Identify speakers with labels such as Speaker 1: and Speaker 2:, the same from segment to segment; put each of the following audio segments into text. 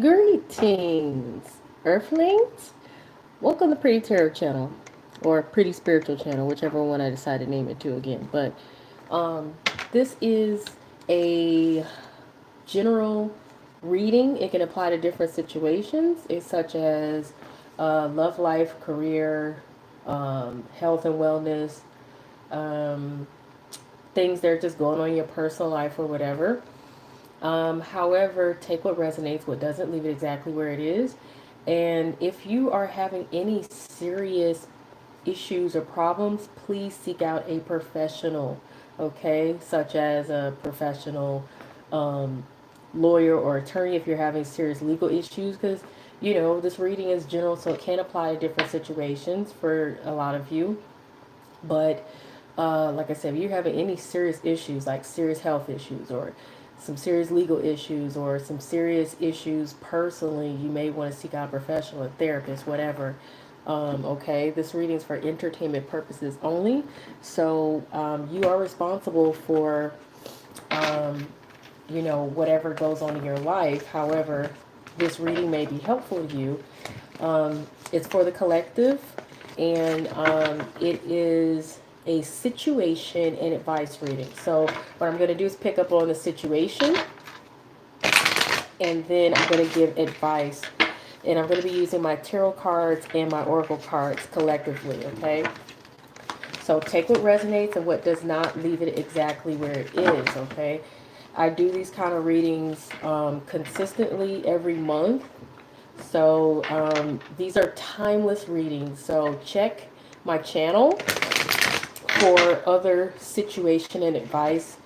Speaker 1: Greetings, Earthlings. Welcome to Pretty Tarot Channel, or Pretty Spiritual Channel, whichever one I decide to name it to again. But um, this is a general reading. It can apply to different situations, such as love life, career, health and wellness, um, things that are just going on in your personal life or whatever. However, take what resonates, what doesn't, leave it exactly where it is. And if you are having any serious issues or problems, please seek out a professional, okay, such as a professional um, lawyer or attorney if you're having serious legal issues, because this reading is general, so it can apply to different situations for a lot of you. But like I said, if you're having any serious issues, like serious health issues or some serious legal issues or some serious issues personally, you may want to seek out a professional, a therapist, whatever. Okay, this reading is for entertainment purposes only. So you are responsible for, whatever goes on in your life. However, this reading may be helpful to you. It's for the collective, and it is a situation and advice reading. So what I'm going to do is pick up on the situation, and then I'm going to give advice. And I'm going to be using my tarot cards and my oracle cards collectively, okay? So take what resonates and what does not, leave it exactly where it is, okay? I do these kind of readings consistently every month. So these are timeless readings. So check my channel for other situation and advice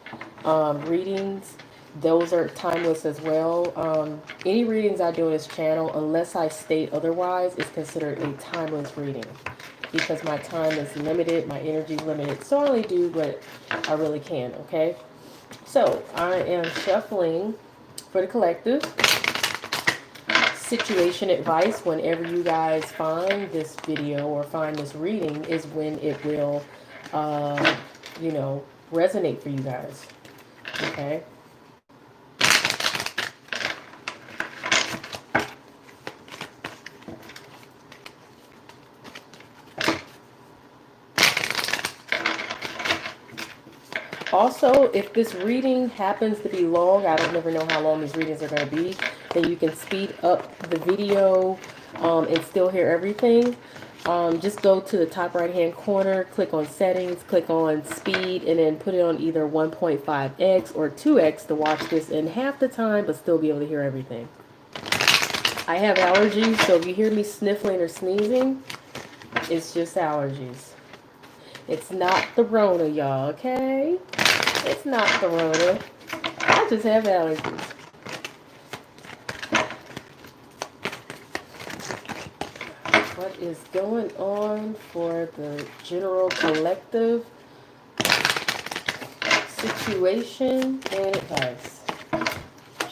Speaker 1: readings. Those are timeless as well. Any readings I do on this channel, unless I state otherwise, is considered a timeless reading, because my time is limited, my energy is limited. So I only do what I really can, okay? So I am shuffling for the collective. Situation advice, whenever you guys find this video or find this reading, is when it will, resonate for you guys, okay? Also, if this reading happens to be long, I don't never know how long these readings are going to be, then you can speed up the video and still hear everything. Just go to the top right hand corner, click on settings, click on speed, and then put it on either 1.5x or 2x to watch this in half the time but still be able to hear everything. I have allergies, so if you hear me sniffling or sneezing, it's just allergies. It's not the Rona, y'all, okay? It's not the Rona. I just have allergies. What is going on for the general collective situation and advice?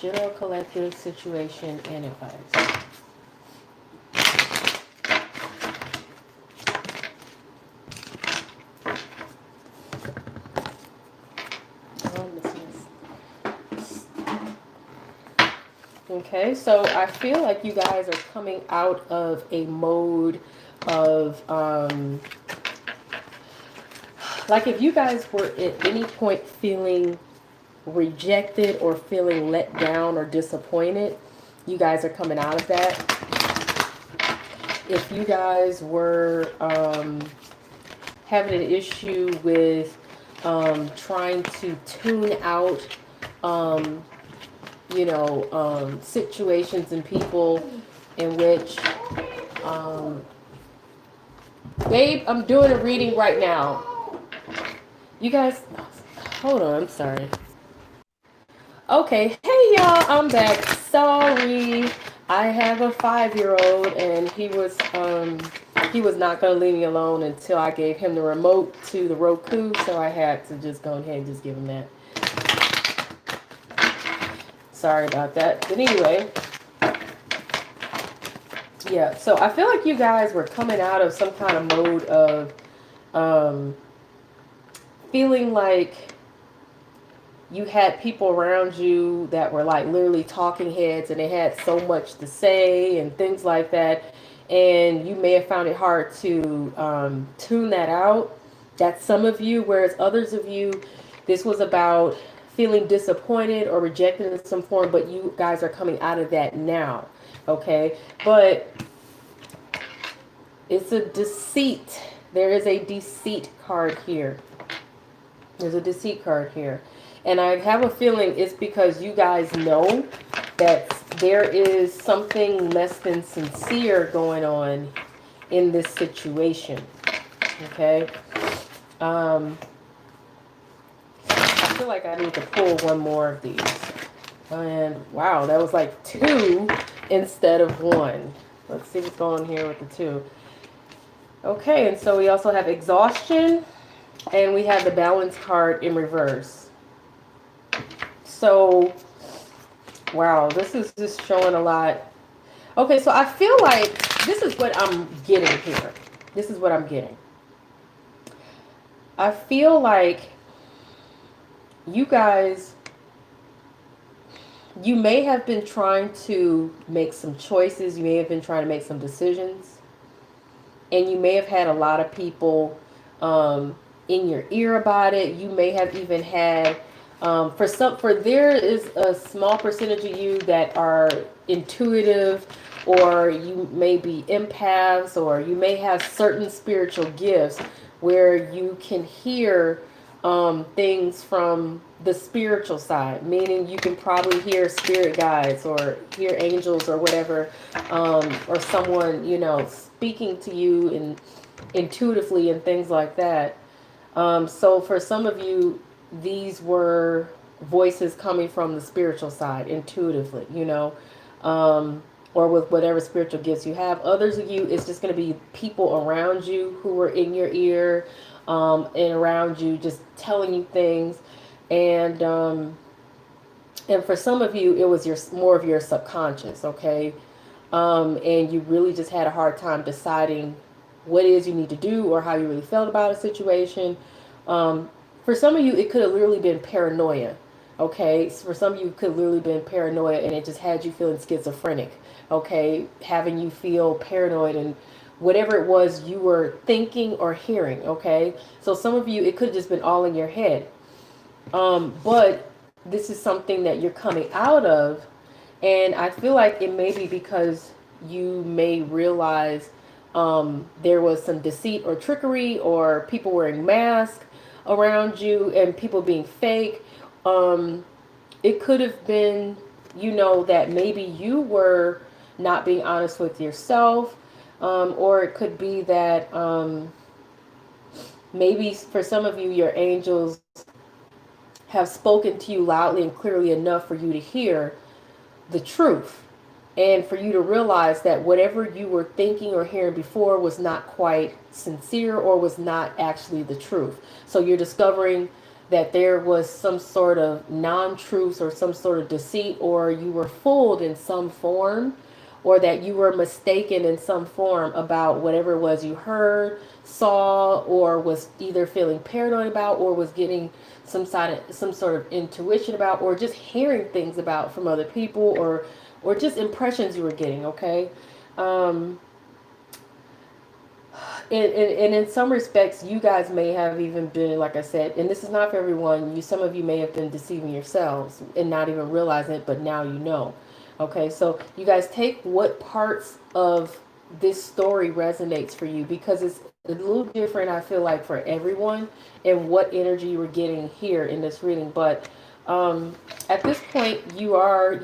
Speaker 1: General collective situation and advice. Okay, so I feel like you guys are coming out of a mode of, like if you guys were at any point feeling rejected or feeling let down or disappointed, you guys are coming out of that. If you guys were having an issue with trying to tune out situations and people in which, babe, I'm doing a reading right now. You guys, hold on, I'm sorry. Okay, hey y'all, I'm back. Sorry, I have a 5-year-old and he was not gonna leave me alone until I gave him the remote to the Roku, so I had to just go ahead and just give him that. Sorry about that. But anyway, yeah, so I feel like you guys were coming out of some kind of mode of feeling like you had people around you that were like literally talking heads, and they had so much to say and things like that, and you may have found it hard to tune that out. That's some of you, whereas others of you, this was about feeling disappointed or rejected in some form, but you guys are coming out of that now. Okay, but it's a deceit. There is a deceit card here. There's a deceit card here. And I have a feeling it's because you guys know that there is something less than sincere going on in this situation. Okay? I feel like I need to pull one more of these. And wow, that was like 2 instead of 1. Let's see what's going on here with the 2. Okay, and so we also have exhaustion, and we have the balance card in reverse. So, wow, this is just showing a lot. Okay, so I feel like this is what I'm getting here. This is what I'm getting. I feel like you guys, you may have been trying to make some choices. You may have been trying to make some decisions. And you may have had a lot of people in your ear about it. You may have even had, there is a small percentage of you that are intuitive, or you may be empaths, or you may have certain spiritual gifts where you can hear things from the spiritual side, meaning you can probably hear spirit guides or hear angels or whatever, or someone, speaking to you and intuitively and things like that. So for some of you, these were voices coming from the spiritual side intuitively, or with whatever spiritual gifts you have. Others of you, it's just going to be people around you who were in your ear, and around you just telling you things. And for some of you, it was more of your subconscious, okay? And you really just had a hard time deciding what it is you need to do or how you really felt about a situation. For some of you, it could have literally been paranoia. Okay, so for some of you, it could have literally been paranoia, and it just had you feeling schizophrenic. Okay, having you feel paranoid and whatever it was you were thinking or hearing. Okay, so some of you, it could have just been all in your head. But this is something that you're coming out of, and I feel like it may be because you may realize there was some deceit or trickery, or people wearing masks around you and people being fake. It could have been, that maybe you were not being honest with yourself, or it could be that maybe for some of you, your angels have spoken to you loudly and clearly enough for you to hear the truth, and for you to realize that whatever you were thinking or hearing before was not quite sincere, or was not actually the truth. So you're discovering that there was some sort of non-truth or some sort of deceit, or you were fooled in some form, or that you were mistaken in some form about whatever it was you heard, saw, or was either feeling paranoid about, or was getting some sort of intuition about, or just hearing things about from other people, or just impressions you were getting. Okay. And in some respects, you guys may have even been, like I said, and this is not for everyone, some of you may have been deceiving yourselves and not even realizing it, but now you know. Okay, so you guys take what parts of this story resonates for you, because it's a little different, I feel like, for everyone, and what energy you were getting here in this reading. But at this point, you are,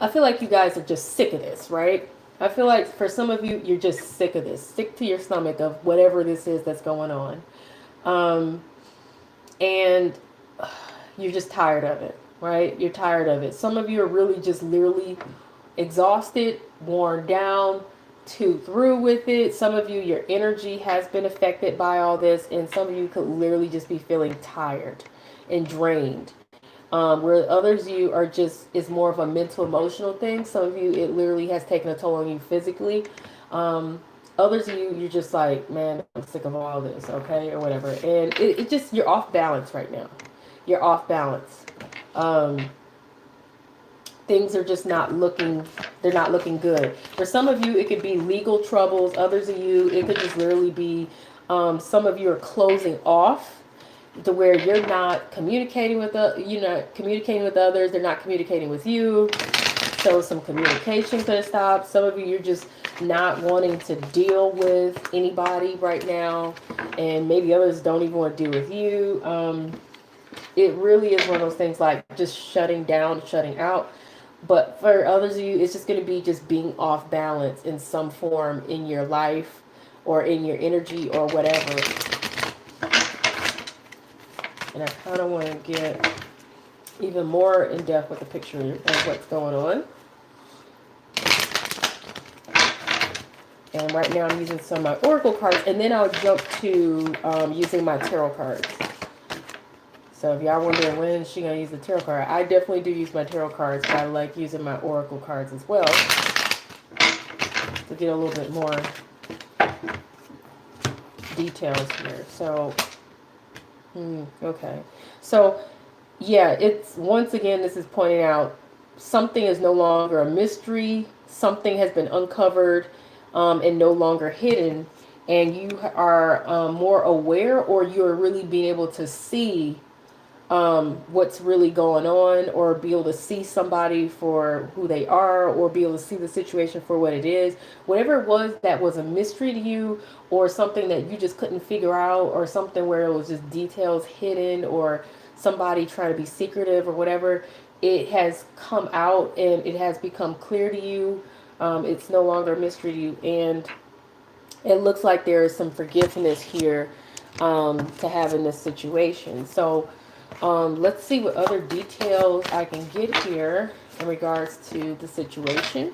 Speaker 1: I feel like you guys are just sick of this, right? I feel like for some of you, you're just sick of this. Sick to your stomach of whatever this is that's going on. And you're just tired of it, right? You're tired of it. Some of you are really just literally exhausted, worn down, too through with it. Some of you, your energy has been affected by all this. And some of you could literally just be feeling tired and drained. Where others you are just, it's more of a mental emotional thing. Some of you, it literally has taken a toll on you physically. Others of you, you're just like, man, I'm sick of all this, okay, or whatever. And it just, you're off balance right now. You're off balance. Things are just not looking, they're not looking good. For some of you, it could be legal troubles. Others of you, it could just literally be some of you are closing off to where you're not communicating with communicating with others. They're not communicating with you. So some communication could have stopped. Some of you, you're just not wanting to deal with anybody right now, and maybe others don't even want to deal with you. It really is one of those things like just shutting down, shutting out. But for others of you, it's just going to be just being off balance in some form in your life or in your energy or whatever. And I kind of want to get even more in depth with the picture of what's going on. And right now I'm using some of my oracle cards, and then I'll jump to using my tarot cards. So if y'all wondering when is she going to use the tarot card, I definitely do use my tarot cards, but I like using my oracle cards as well to get a little bit more details here. So, okay. So, yeah, it's, once again, this is pointing out something is no longer a mystery. Something has been uncovered and no longer hidden. And you are more aware, or you're really being able to see what's really going on, or be able to see somebody for who they are, or be able to see the situation for what it is. Whatever it was that was a mystery to you, or something that you just couldn't figure out, or something where it was just details hidden, or somebody trying to be secretive or whatever, it has come out and it has become clear to you. It's no longer a mystery to you, and it looks like there is some forgiveness here to have in this situation. So let's see what other details I can get here in regards to the situation.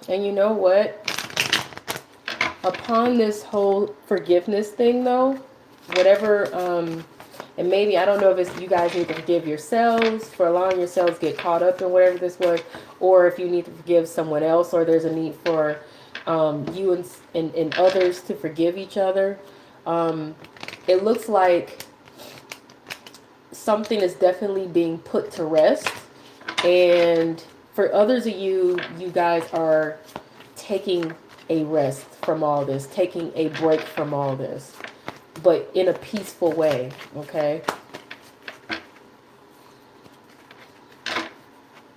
Speaker 1: And you know what? Upon this whole forgiveness thing, though, whatever, and maybe, I don't know if it's you guys need to forgive yourselves for allowing yourselves to get caught up in whatever this was, or if you need to forgive someone else, or there's a need for you and others to forgive each other. It looks like something is definitely being put to rest. And for others of you, you guys are taking a rest from all this, taking a break from all this, but in a peaceful way, okay?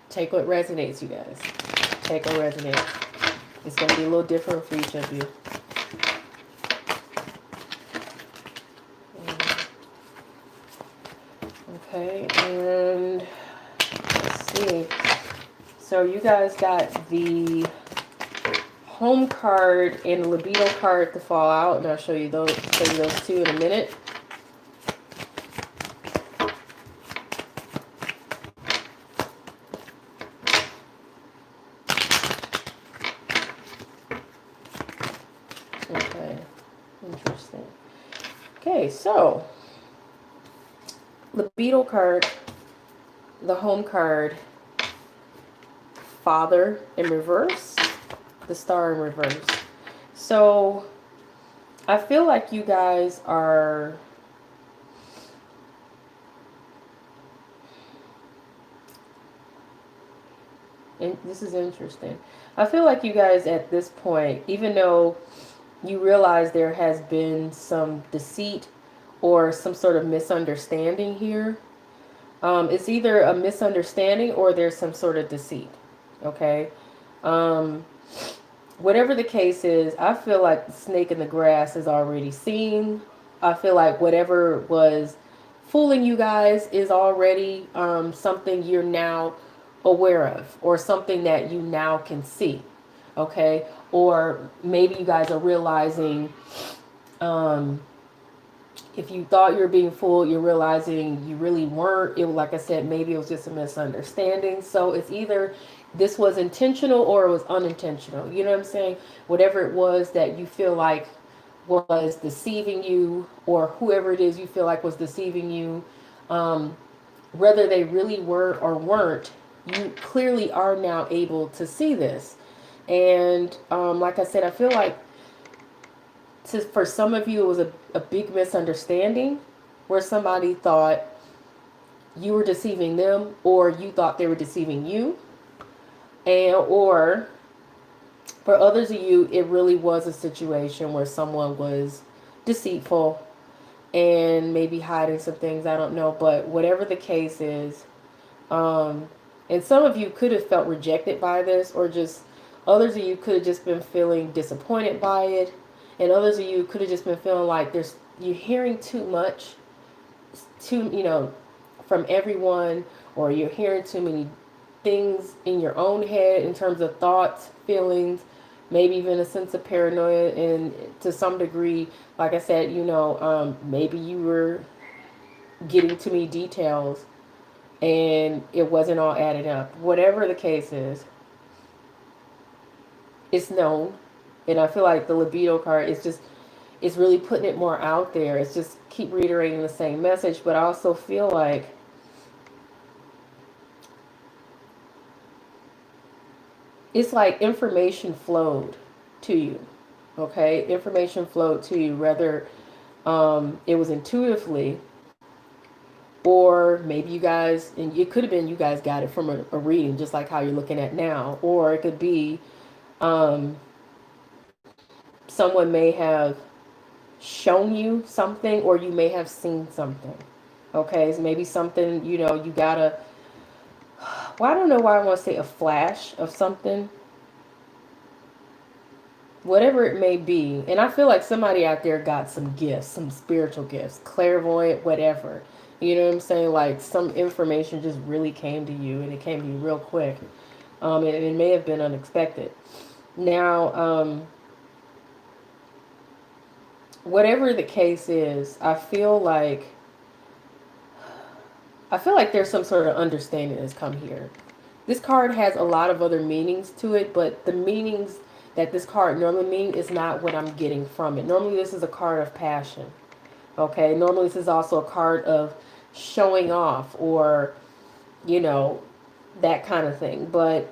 Speaker 1: Take what resonates, you guys. Take what resonates. It's going to be a little different for each of you. Okay, and let's see. So you guys got the home card and the libido card to fall out, and I'll show you those two in a minute. Okay, interesting. Okay, so libido card, the home card, Father in reverse, the Star in reverse. So I feel like you guys are and this is interesting. I feel like you guys at this point, even though you realize there has been some deceit or some sort of misunderstanding here, it's either a misunderstanding or there's some sort of deceit. Okay, whatever the case is, I feel like the snake in the grass is already seen. I feel like whatever was fooling you guys is already something you're now aware of, or something that you now can see. Okay, or maybe you guys are realizing if you thought you were being fooled, you're realizing you really weren't. It, like I said, maybe it was just a misunderstanding. So it's either this was intentional or it was unintentional. You know what I'm saying? Whatever it was that you feel like was deceiving you, or whoever it is you feel like was deceiving you, whether they really were or weren't, you clearly are now able to see this. And like I said, I feel like for some of you, it was a big misunderstanding where somebody thought you were deceiving them, or you thought they were deceiving you. And or for others of you, it really was a situation where someone was deceitful and maybe hiding some things. I don't know. But whatever the case is, and some of you could have felt rejected by this, or just others of you could have just been feeling disappointed by it. And others of you could have just been feeling like you're hearing too much, from everyone, or you're hearing too many things in your own head in terms of thoughts, feelings, maybe even a sense of paranoia, and to some degree, like I said, maybe you were getting too many details and it wasn't all added up. Whatever the case is, it's known. And I feel like the libido card is just, it's really putting it more out there. It's just keep reiterating the same message, but I also feel like it's like information flowed to you. Okay, information flowed to you, whether it was intuitively, or maybe you guys, and it could have been you guys got it from a reading, just like how you're looking at now, or it could be someone may have shown you something, or you may have seen something. Okay, so maybe something, you gotta, well, I don't know why I want to say a flash of something, whatever it may be. And I feel like somebody out there got some gifts, some spiritual gifts, clairvoyant, whatever. You know what I'm saying? Like some information just really came to you, and it came to you real quick. And it may have been unexpected. Now, whatever the case is, I feel like there's some sort of understanding that's come here. This card has a lot of other meanings to it, but the meanings that this card normally means is not what I'm getting from it. Normally this is a card of passion. Okay, normally this is also a card of showing off, or that kind of thing. But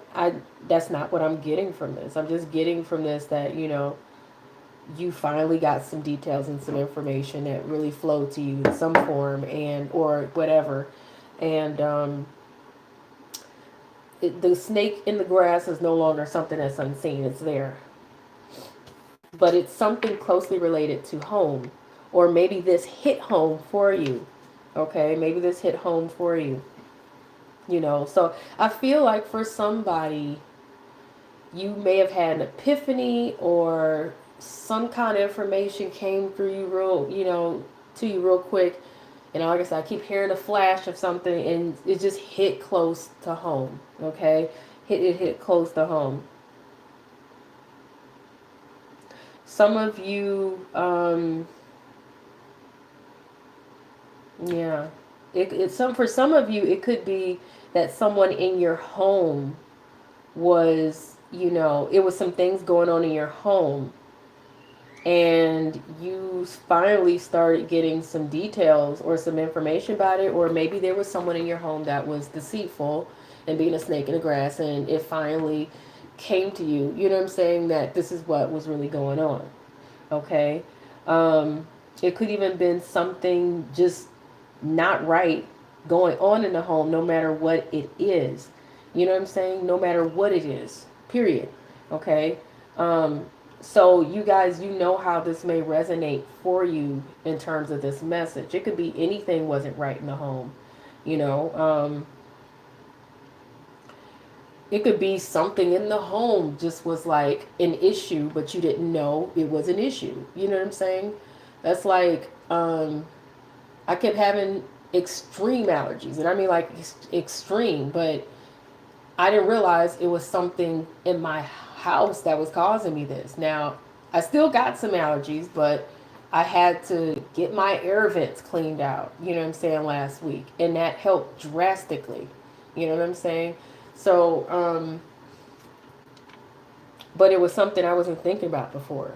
Speaker 1: that's not what I'm getting from this. I'm just getting from this that you finally got some details and some information that really flowed to you in some form, and or whatever. And the snake in the grass is no longer something that's unseen. It's there. But it's something closely related to home. Or maybe this hit home for you. Okay, maybe this hit home for you. So I feel like for somebody, you may have had an epiphany, or some kind of information came through you to you real quick. And like I said, I keep hearing a flash of something, and it just hit close to home. Okay, it hit close to home. Some of you, yeah, for some of you, it could be that someone in your home was, it was some things going on in your home, and you finally started getting some details or some information about it. Or maybe there was someone in your home that was deceitful and being a snake in the grass, and it finally came to you, you know what I'm saying, that this is what was really going on. Okay, it could even been something just not right going on in the home, no matter what it is, you know what I'm saying, no matter what it is, period. Okay, so you guys, how this may resonate for you in terms of this message. It could be anything wasn't right in the home, it could be something in the home just was like an issue, but you didn't know it was an issue. You know what I'm saying? That's like, I kept having extreme allergies, and I mean like extreme, but I didn't realize it was something in my house that was causing me this. Now, I still got some allergies, but I had to get my air vents cleaned out, you know what I'm saying, last week. And that helped drastically, you know what I'm saying? So, but it was something I wasn't thinking about before.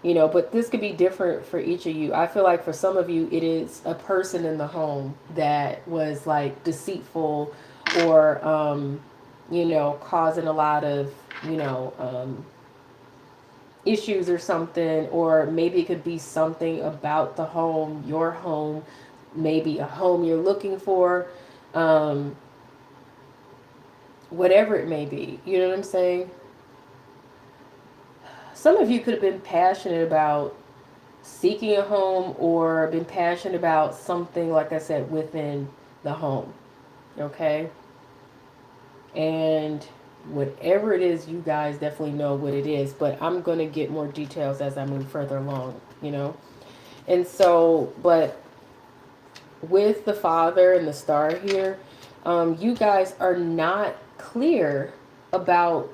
Speaker 1: you know, but this could be different for each of you. I feel like for some of you, it is a person in the home that was like deceitful or, you know, causing a lot of, you know, issues or something, or maybe it could be something about the home, your home, maybe a home you're looking for, um, whatever it may be. You know what I'm saying? Some of you could have been passionate about seeking a home or been passionate about something, like I said, within the home. Okay? And whatever it is, you guys definitely know what it is, but I'm going to get more details as I move further along, you know? And so, but with the Father and the star here, you guys are not clear about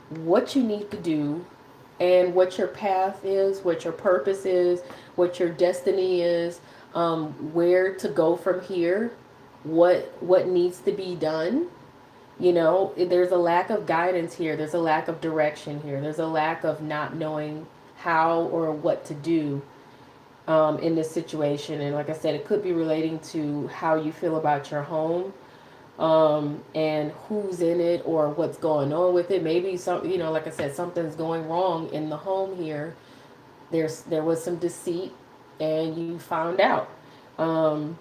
Speaker 1: what you need to do and what your path is, what your purpose is, what your destiny is, where to go from here, what needs to be done. You know, there's a lack of guidance here. There's a lack of direction here. There's a lack of not knowing how or what to do in this situation. And like I said, it could be relating to how you feel about your home, and who's in it or what's going on with it. Maybe some, you know, like I said, something's going wrong in the home here. There was some deceit, and you found out. Um,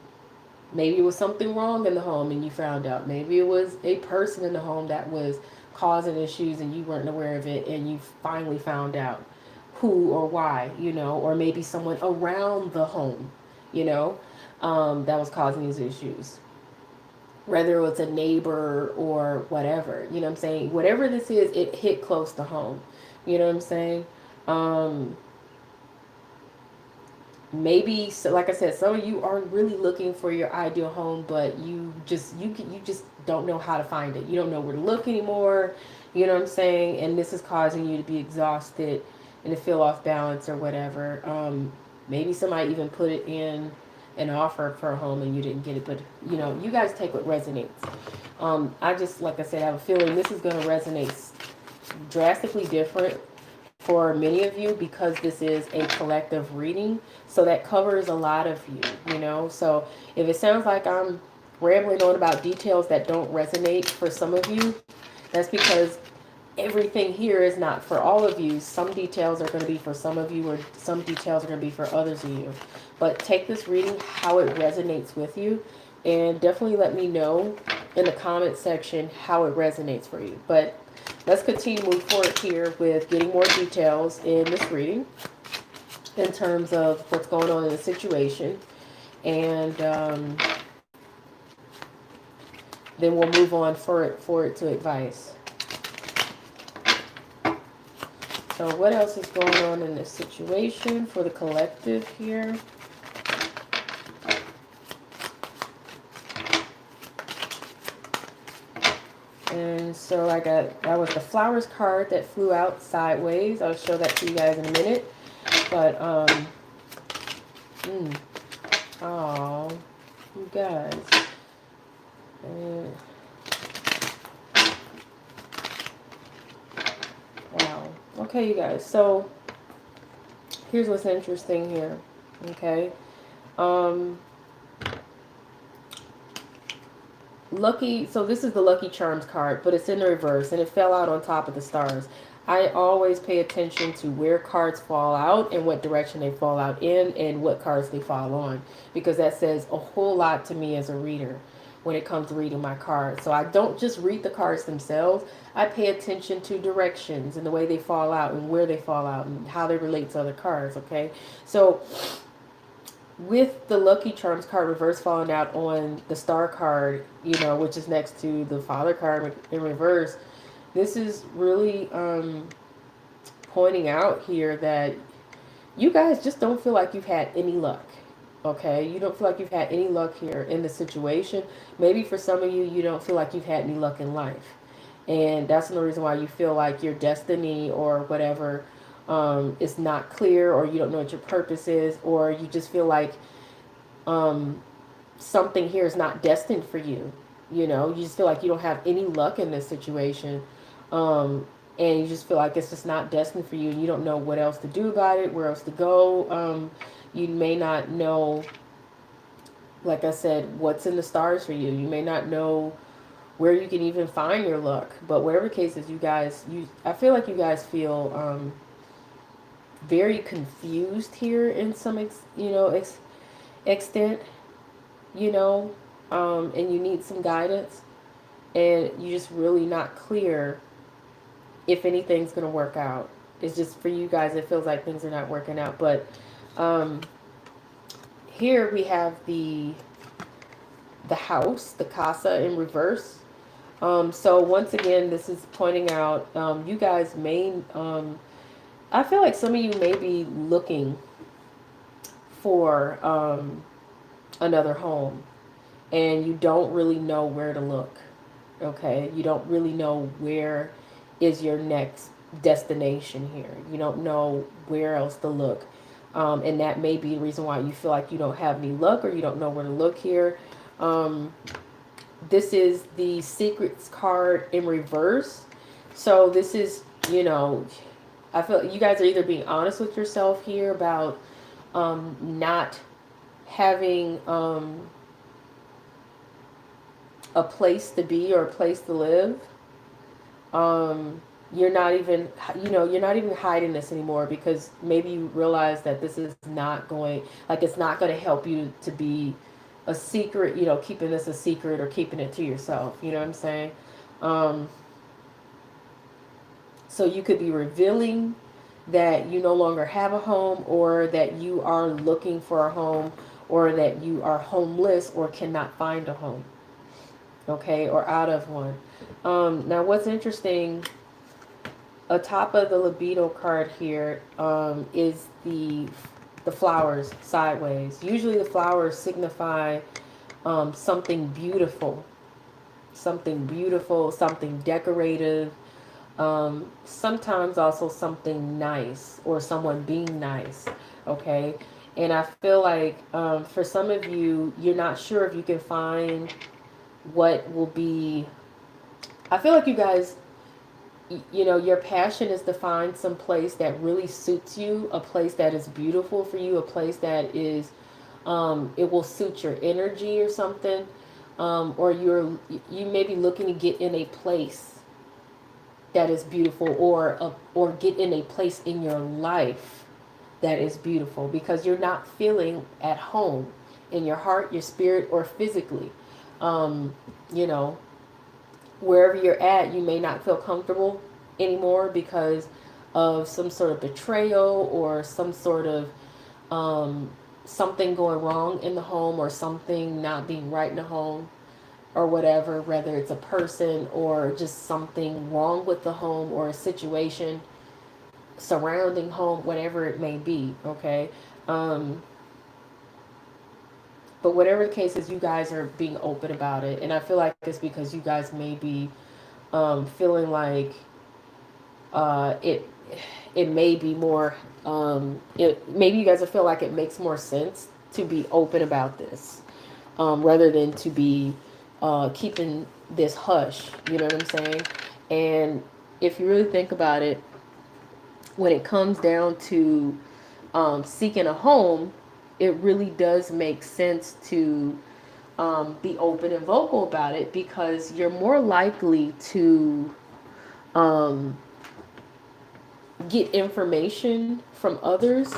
Speaker 1: Maybe it was something wrong in the home and you found out. Maybe it was a person in the home that was causing issues and you weren't aware of it and you finally found out who or why, you know, or maybe someone around the home, you know, that was causing these issues. Whether it was a neighbor or whatever, you know what I'm saying? Whatever this is, it hit close to home. You know what I'm saying? Um, Maybe, so like I said, some of you are really looking for your ideal home, but you just don't know how to find it. You don't know where to look anymore. You know what I'm saying? And this is causing you to be exhausted and to feel off balance or whatever. Maybe somebody even put it in an offer for a home and you didn't get it, but you know, you guys take what resonates. I just, like I said, I have a feeling this is going to resonate drastically different for many of you because this is a collective reading. So that covers a lot of you, you know. So if it sounds like I'm rambling on about details that don't resonate for some of you, that's because everything here is not for all of you. Some details are going to be for some of you, or some details are going to be for others of you. But take this reading how it resonates with you, and definitely let me know in the comment section how it resonates for you. But let's continue to move forward here with getting more details in this reading in terms of what's going on in the situation. And then we'll move on forward to advice. So what else is going on in this situation for the collective here? And so I got, that was the flowers card that flew out sideways. I'll show that to you guys in a minute. But, oh, you guys. Wow. Okay, you guys. So, here's what's interesting here. Okay. Lucky, so this is the Lucky Charms card, but it's in the reverse, and it fell out on top of the stars. I always pay attention to where cards fall out and what direction they fall out in and what cards they fall on, because that says a whole lot to me as a reader when it comes to reading my cards. So I don't just read the cards themselves. I pay attention to directions and the way they fall out and where they fall out and how they relate to other cards, okay? So with the Lucky Charms card reverse falling out on the star card, you know, which is next to the Father card in reverse, this is really pointing out here that you guys just don't feel like you've had any luck. Okay, you don't feel like you've had any luck here in the situation. Maybe for some of you, you don't feel like you've had any luck in life. And that's the reason why you feel like your destiny or whatever is not clear, or you don't know what your purpose is, or you just feel like something here is not destined for you. You know, you just feel like you don't have any luck in this situation. and you just feel like it's just not destined for you, and you don't know what else to do about it, where else to go. You may not know, like I said, what's in the stars for you. You may not know where you can even find your luck. But whatever the case is, you guys, I feel like you guys feel very confused here in some extent, and you need some guidance, and you're just really not clear if anything's going to work out. It's just for you guys, it feels like things are not working out. But here we have the house, the casa in reverse. So once again, this is pointing out you guys may, I feel like some of you may be looking for another home, and you don't really know where to look. Okay, you don't really know where is your next destination here. You don't know where else to look, and that may be the reason why you feel like you don't have any luck, or you don't know where to look here. This is the secrets card in reverse. So this is, I feel like you guys are either being honest with yourself here about not having a place to be or a place to live. You're not even, you're not even hiding this anymore, because maybe you realize that this is not going, like, it's not going to help you to be a secret, keeping this a secret or keeping it to yourself. You know what I'm saying? So you could be revealing that you no longer have a home, or that you are looking for a home, or that you are homeless or cannot find a home. Okay, or out of one. Now what's interesting, atop of the libido card here is the flowers sideways. Usually the flowers signify something beautiful, something decorative, sometimes also something nice, or someone being nice. Okay, and I feel like for some of you, you're not sure if you can find what will be, I feel like you guys, your passion is to find some place that really suits you, a place that is beautiful for you, a place that is, it will suit your energy or something, or you may be looking to get in a place that is beautiful, or get in a place in your life that is beautiful, because you're not feeling at home in your heart, your spirit, or physically. Wherever you're at, you may not feel comfortable anymore because of some sort of betrayal, or some sort of something going wrong in the home, or something not being right in the home, or whatever, whether it's a person or just something wrong with the home, or a situation surrounding home, whatever it may be. Okay. But whatever the case is, you guys are being open about it. And I feel like it's because you guys may be feeling like it may be more, maybe you guys feel like it makes more sense to be open about this, rather than to be keeping this hush. You know what I'm saying? And if you really think about it, when it comes down to seeking a home, it really does make sense to be open and vocal about it, because you're more likely to get information from others,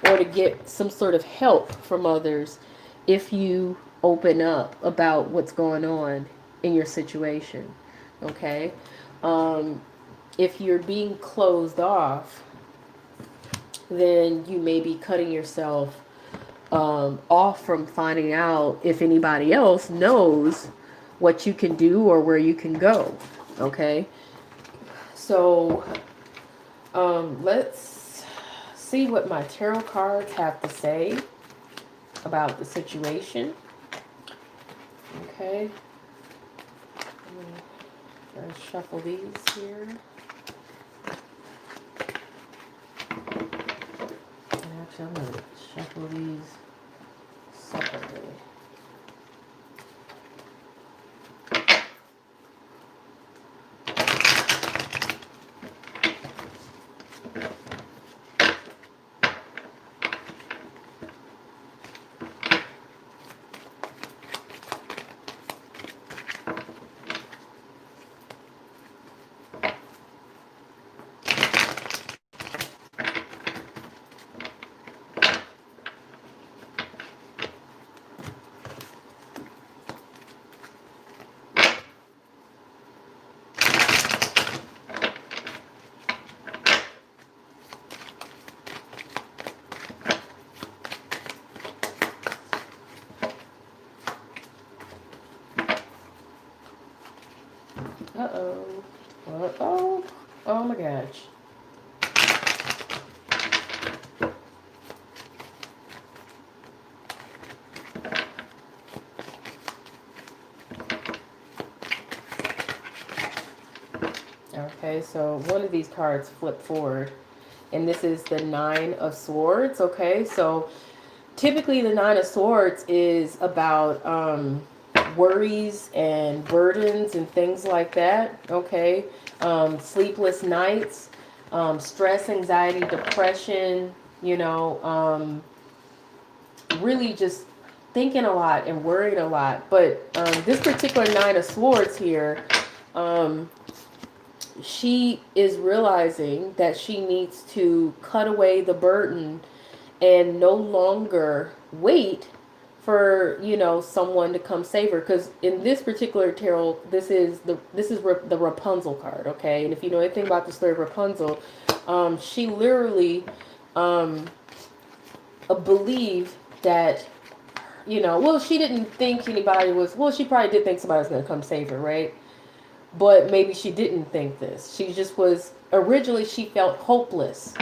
Speaker 1: or to get some sort of help from others, if you open up about what's going on in your situation. Okay. If you're being closed off, then you may be cutting yourself off from finding out if anybody else knows what you can do or where you can go. Okay. So let's see what my tarot cards have to say about the situation. Okay. I'm going to shuffle these here. And actually, I'm going to shuffle these separately. gosh. Okay, so one of these cards flip forward, and this is the Nine of Swords. Okay, so typically the Nine of Swords is about worries and burdens and things like that. Okay, sleepless nights, stress, anxiety, depression, you know, really just thinking a lot and worrying a lot. But this particular Nine of Swords here, she is realizing that she needs to cut away the burden and no longer wait for, you know, someone to come save her. Because in this particular tarot, this is the Rapunzel card. Okay, and if you know anything about the story of Rapunzel, she literally believed that, you know, well, she didn't think anybody was, well, she probably did think somebody was going to come save her, right? But maybe she didn't think this. She just was, originally she felt hopeless.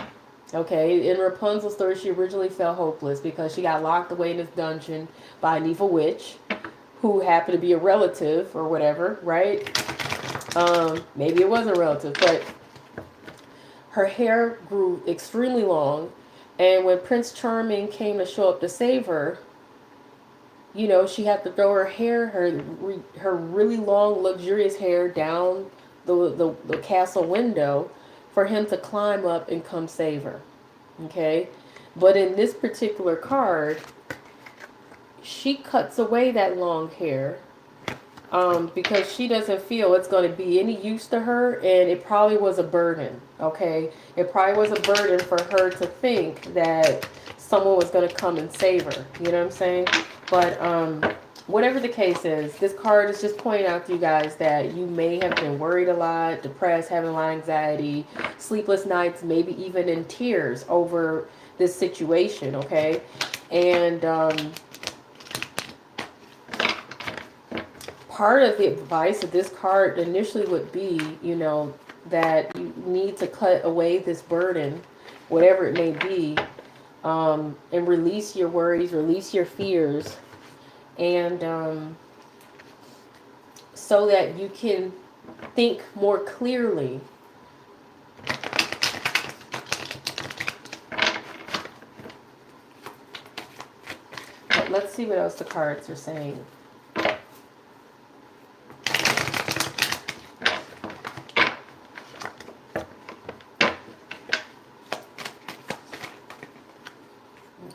Speaker 1: Okay, in Rapunzel's story, she originally felt hopeless because she got locked away in this dungeon by an evil witch who happened to be a relative or whatever, right? Maybe it was a relative, but her hair grew extremely long, and when Prince Charming came to show up to save her, you know, she had to throw her hair, her really long, luxurious hair down the castle window for him to climb up and come save her. Okay? But in this particular card, she cuts away that long hair because she doesn't feel it's going to be any use to her, and it probably was a burden. Okay? It probably was a burden for her to think that someone was going to come and save her. You know what I'm saying? But whatever the case is, this card is just pointing out to you guys that you may have been worried a lot, depressed, having a lot of anxiety, sleepless nights, maybe even in tears over this situation, okay? And part of the advice of this card initially would be, you know, that you need to cut away this burden, whatever it may be, and release your worries, release your fears, and so that you can think more clearly. But let's see what else the cards are saying.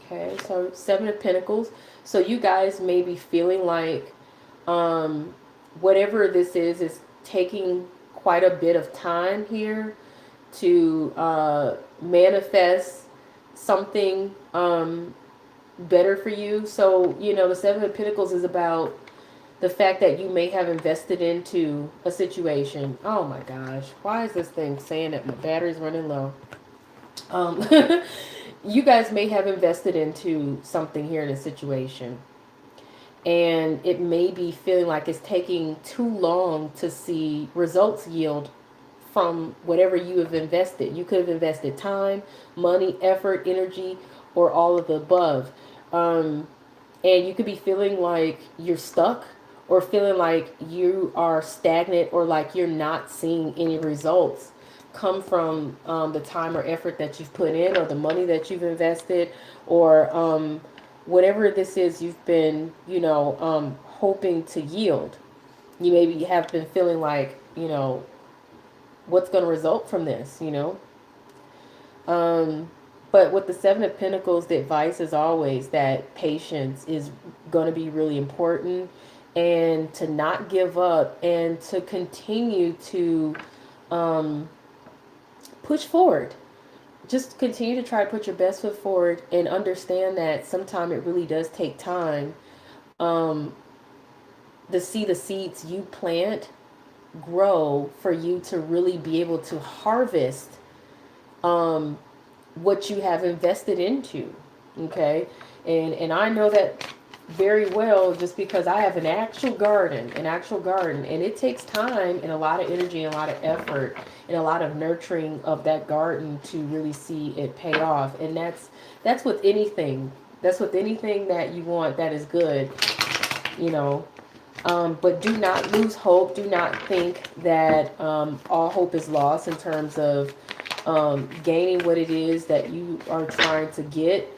Speaker 1: Okay, so Seven of Pentacles. So you guys may be feeling like whatever this is taking quite a bit of time here to manifest something better for you. So, you know, the Seven of Pentacles is about the fact that you may have invested into a situation. Oh my gosh, why is this thing saying that my battery's running low? You guys may have invested into something here in a situation, and it may be feeling like it's taking too long to see results yield from whatever you have invested. You could have invested time, money, effort, energy, or all of the above. And you could be feeling like you're stuck, or feeling like you are stagnant, or like you're not seeing any results come from the time or effort that you've put in, or the money that you've invested, or whatever this is you've been, you know, hoping to yield. You maybe have been feeling like, you know, what's going to result from this, you know. But with the Seven of Pentacles, the advice is always that patience is going to be really important, and to not give up, and to continue to push forward. Just continue to try to put your best foot forward, and understand that sometimes it really does take time to see the seeds you plant grow, for you to really be able to harvest what you have invested into. Okay, and I know that very well, just because I have an actual garden, and it takes time and a lot of energy and a lot of effort and a lot of nurturing of that garden to really see it pay off. And that's with anything. That's with anything that you want that is good, you know. But do not lose hope. Do not think that all hope is lost in terms of gaining what it is that you are trying to get.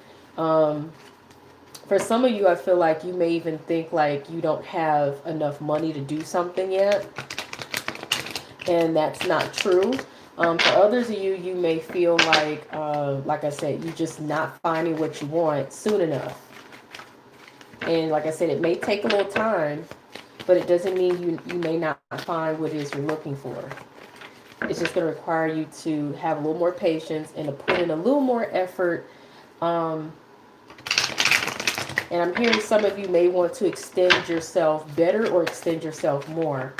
Speaker 1: For some of you, I feel like you may even think like you don't have enough money to do something yet, and that's not true. For others of you, you may feel like I said, you're just not finding what you want soon enough. And like I said, it may take a little time, but it doesn't mean you may not find what it is you're looking for. It's just going to require you to have a little more patience and to put in a little more effort. And I'm hearing some of you may want to extend yourself better or extend yourself more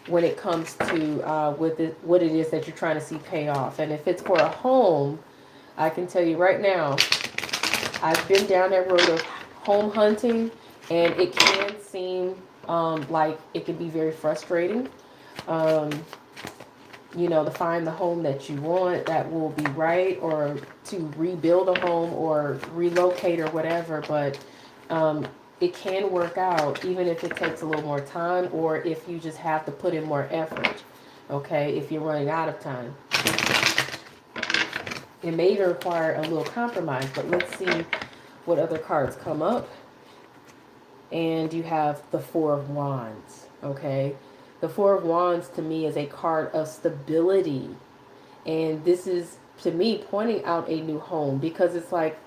Speaker 1: when it comes to what it is that you're trying to see pay off. And if it's for a home, I can tell you right now, I've been down that road of home hunting, and it can seem like it can be very frustrating. To find the home that you want that will be right, or to rebuild a home or relocate or whatever. But it can work out even if it takes a little more time, or if you just have to put in more effort. Okay, if you're running out of time, it may even require a little compromise. But let's see what other cards come up. And you have the Four of Wands. Okay, the Four of Wands to me is a card of stability, and this is to me pointing out a new home, because it's like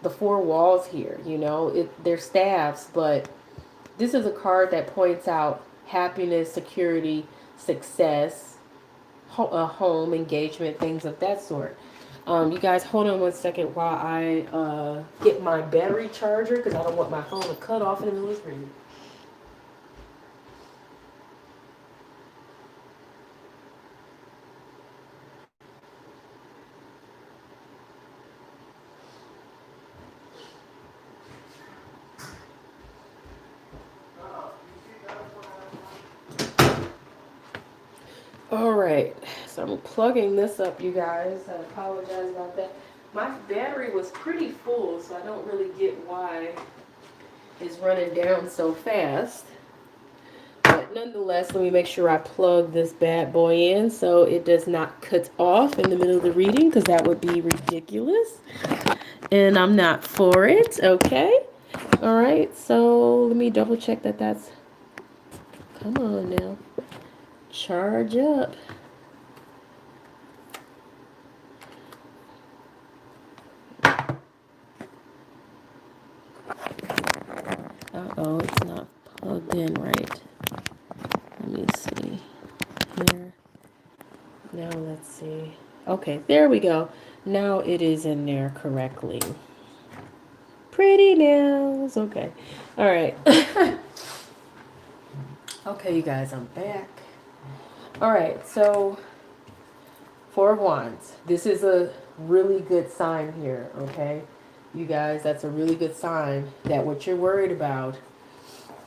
Speaker 1: the four walls here, they're staffs, but this is a card that points out happiness, security, success, a home, engagement, things of that sort. You guys hold on one second while I get my battery charger, because I don't want my phone to cut off in the middle of this reading. All right, so I'm plugging this up, you guys. I apologize about that. My battery was pretty full, so I don't really get why it's running down so fast. But nonetheless, let me make sure I plug this bad boy in so it does not cut off in the middle of the reading, because that would be ridiculous. And I'm not for it, okay? All right, so let me double check that that's... Come on now. Charge up. Uh-oh, it's not plugged in right. Let me see here. Now let's see. Okay, there we go. Now it is in there correctly. Pretty nails. Okay. All right. Okay, you guys, I'm back. All right, so Four of Wands. This is a really good sign here, okay? You guys, that's a really good sign that what you're worried about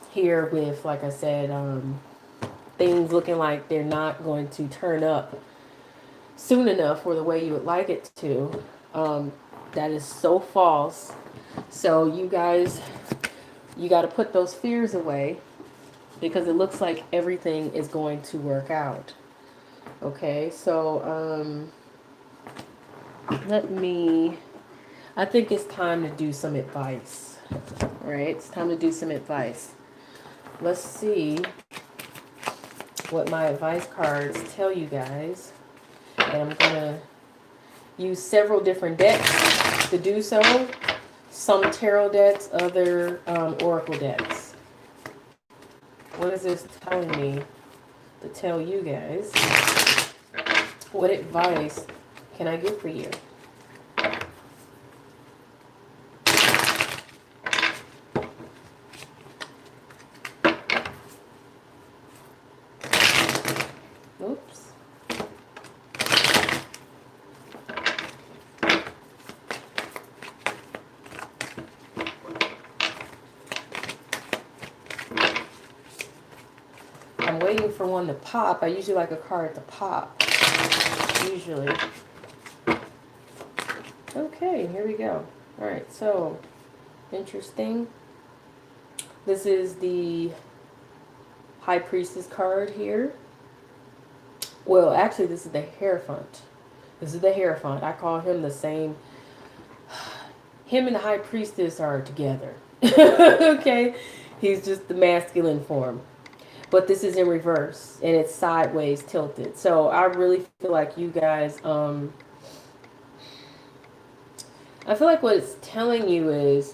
Speaker 1: here with, like I said, things looking like they're not going to turn up soon enough or the way you would like it to, that is so false. So you guys, you got to put those fears away, because it looks like everything is going to work out. Okay, so I think it's time to do some advice. Right? It's time to do some advice. Let's see what my advice cards tell you guys. And I'm going to use several different decks to do so. Some tarot decks, other oracle decks. What is this telling me to tell you guys? What advice can I give for you? Oops. waiting for one to pop. I usually like a card to pop. Usually. Okay, here we go. Alright, so, interesting. This is the High Priestess card here. Well, actually, this is the Hierophant. This is the Hierophant. I call him the same. Him and the High Priestess are together. Okay? He's just the masculine form. But this is in reverse, and it's sideways tilted. So I really feel like you guys, I feel like what it's telling you is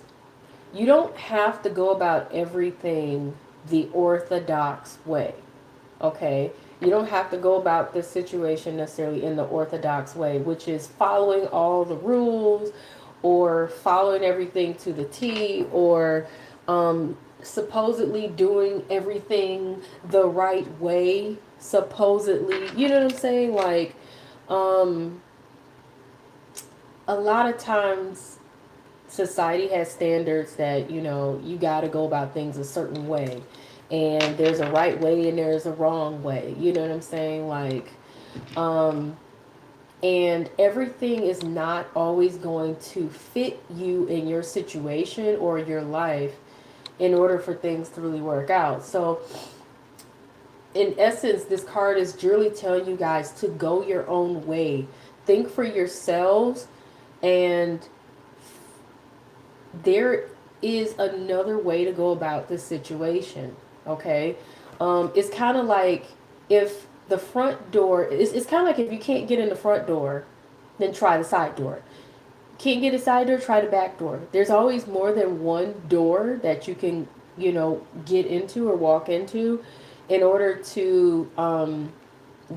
Speaker 1: you don't have to go about everything the orthodox way, okay? You don't have to go about this situation necessarily in the orthodox way, which is following all the rules or following everything to the T or supposedly doing everything the right way, supposedly. You know what I'm saying? Like, a lot of times society has standards that, you know, you got to go about things a certain way. And there's a right way and there's a wrong way. You know what I'm saying? Like, and everything is not always going to fit you in your situation or your life in order for things to really work out. So, in essence, this card is really telling you guys to go your own way. Think for yourselves, and there is another way to go about this situation, okay? It's kind of like if the front door, it's kind of like if you can't get in the front door, then try the side door. Can't get a side door, try the back door. There's always more than one door that you can, you know, get into or walk into in order to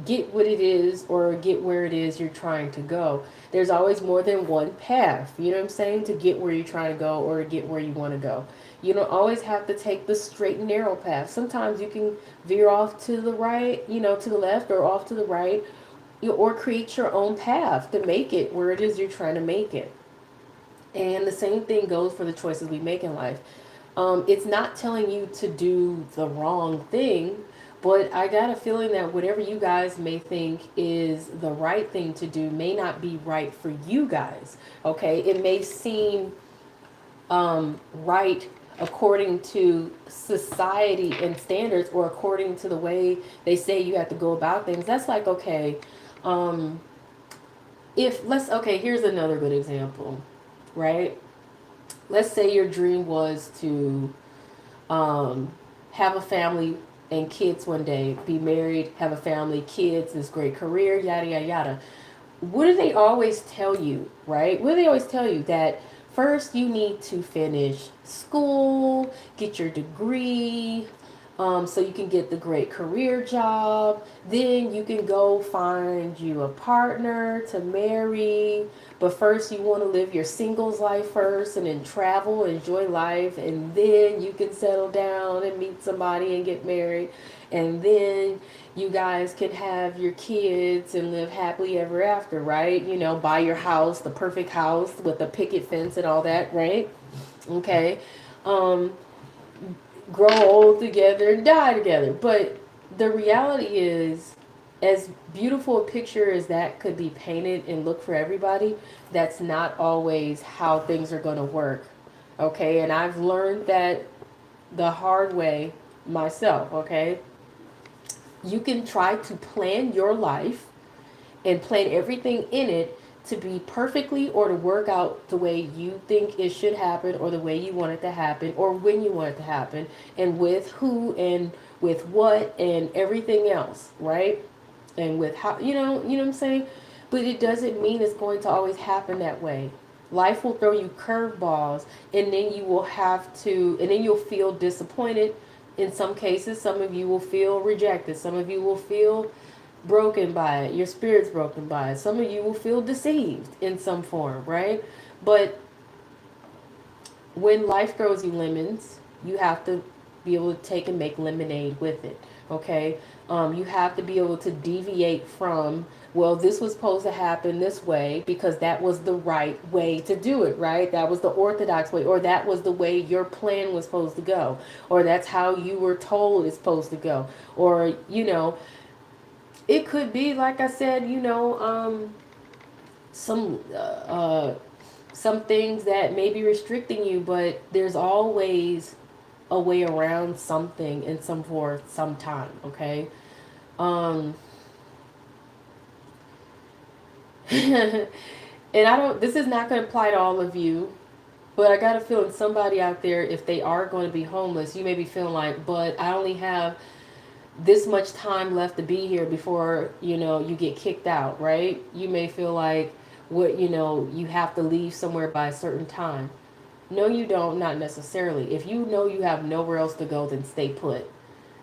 Speaker 1: get what it is or get where it is you're trying to go. There's always more than one path, you know what I'm saying, to get where you're trying to go or to get where you want to go. You don't always have to take the straight and narrow path. Sometimes you can veer off to the right, you know, to the left or off to the right, or create your own path to make it where it is you're trying to make it. And the same thing goes for the choices we make in life. It's not telling you to do the wrong thing, but I got a feeling that whatever you guys may think is the right thing to do may not be right for you guys. Okay, it may seem right according to society and standards, or according to the way they say you have to go about things. That's like, okay, okay, here's another good example, right? Let's say your dream was to have a family and kids one day, be married, have a family, kids, this great career, yada, yada, yada. What do they always tell you, right? What do they always tell you? That first you need to finish school, get your degree, so you can get the great career job. Then you can go find you a partner to marry. But first you want to live your singles life first, and then travel, enjoy life, and then you can settle down and meet somebody and get married. And then you guys can have your kids and live happily ever after, right? You know, buy your house, the perfect house with the picket fence and all that, right? Okay. Grow old together and die together. But the reality is, as beautiful a picture as that could be painted and look for everybody, that's not always how things are going to work. Okay, and I've learned that the hard way myself. Okay, you can try to plan your life and plan everything in it to be perfectly, or to work out the way you think it should happen, or the way you want it to happen, or when you want it to happen, and with who and with what and everything else, right? And with how, you know what I'm saying? But it doesn't mean it's going to always happen that way. Life will throw you curveballs, and then you will have to, and then you'll feel disappointed. In some cases, some of you will feel rejected. Some of you will feel broken by it. Your spirit's broken by it. Some of you will feel deceived in some form, right? But when life throws you lemons, you have to be able to take and make lemonade with it. Okay. You have to be able to deviate from, well, this was supposed to happen this way because that was the right way to do it, right? That was the orthodox way, or that was the way your plan was supposed to go, or that's how you were told it's supposed to go, or, it could be, like I said, some some things that may be restricting you, but there's always a way around something in some for some time. Okay. um and I don't, this is not going to apply to all of you, but I got a feeling somebody out there, if they are going to be homeless, you may be feeling like, but I only have this much time left to be here before, you get kicked out, right? You may feel like, what, you have to leave somewhere by a certain time. No, you don't, not necessarily. If you know you have nowhere else to go, then stay put.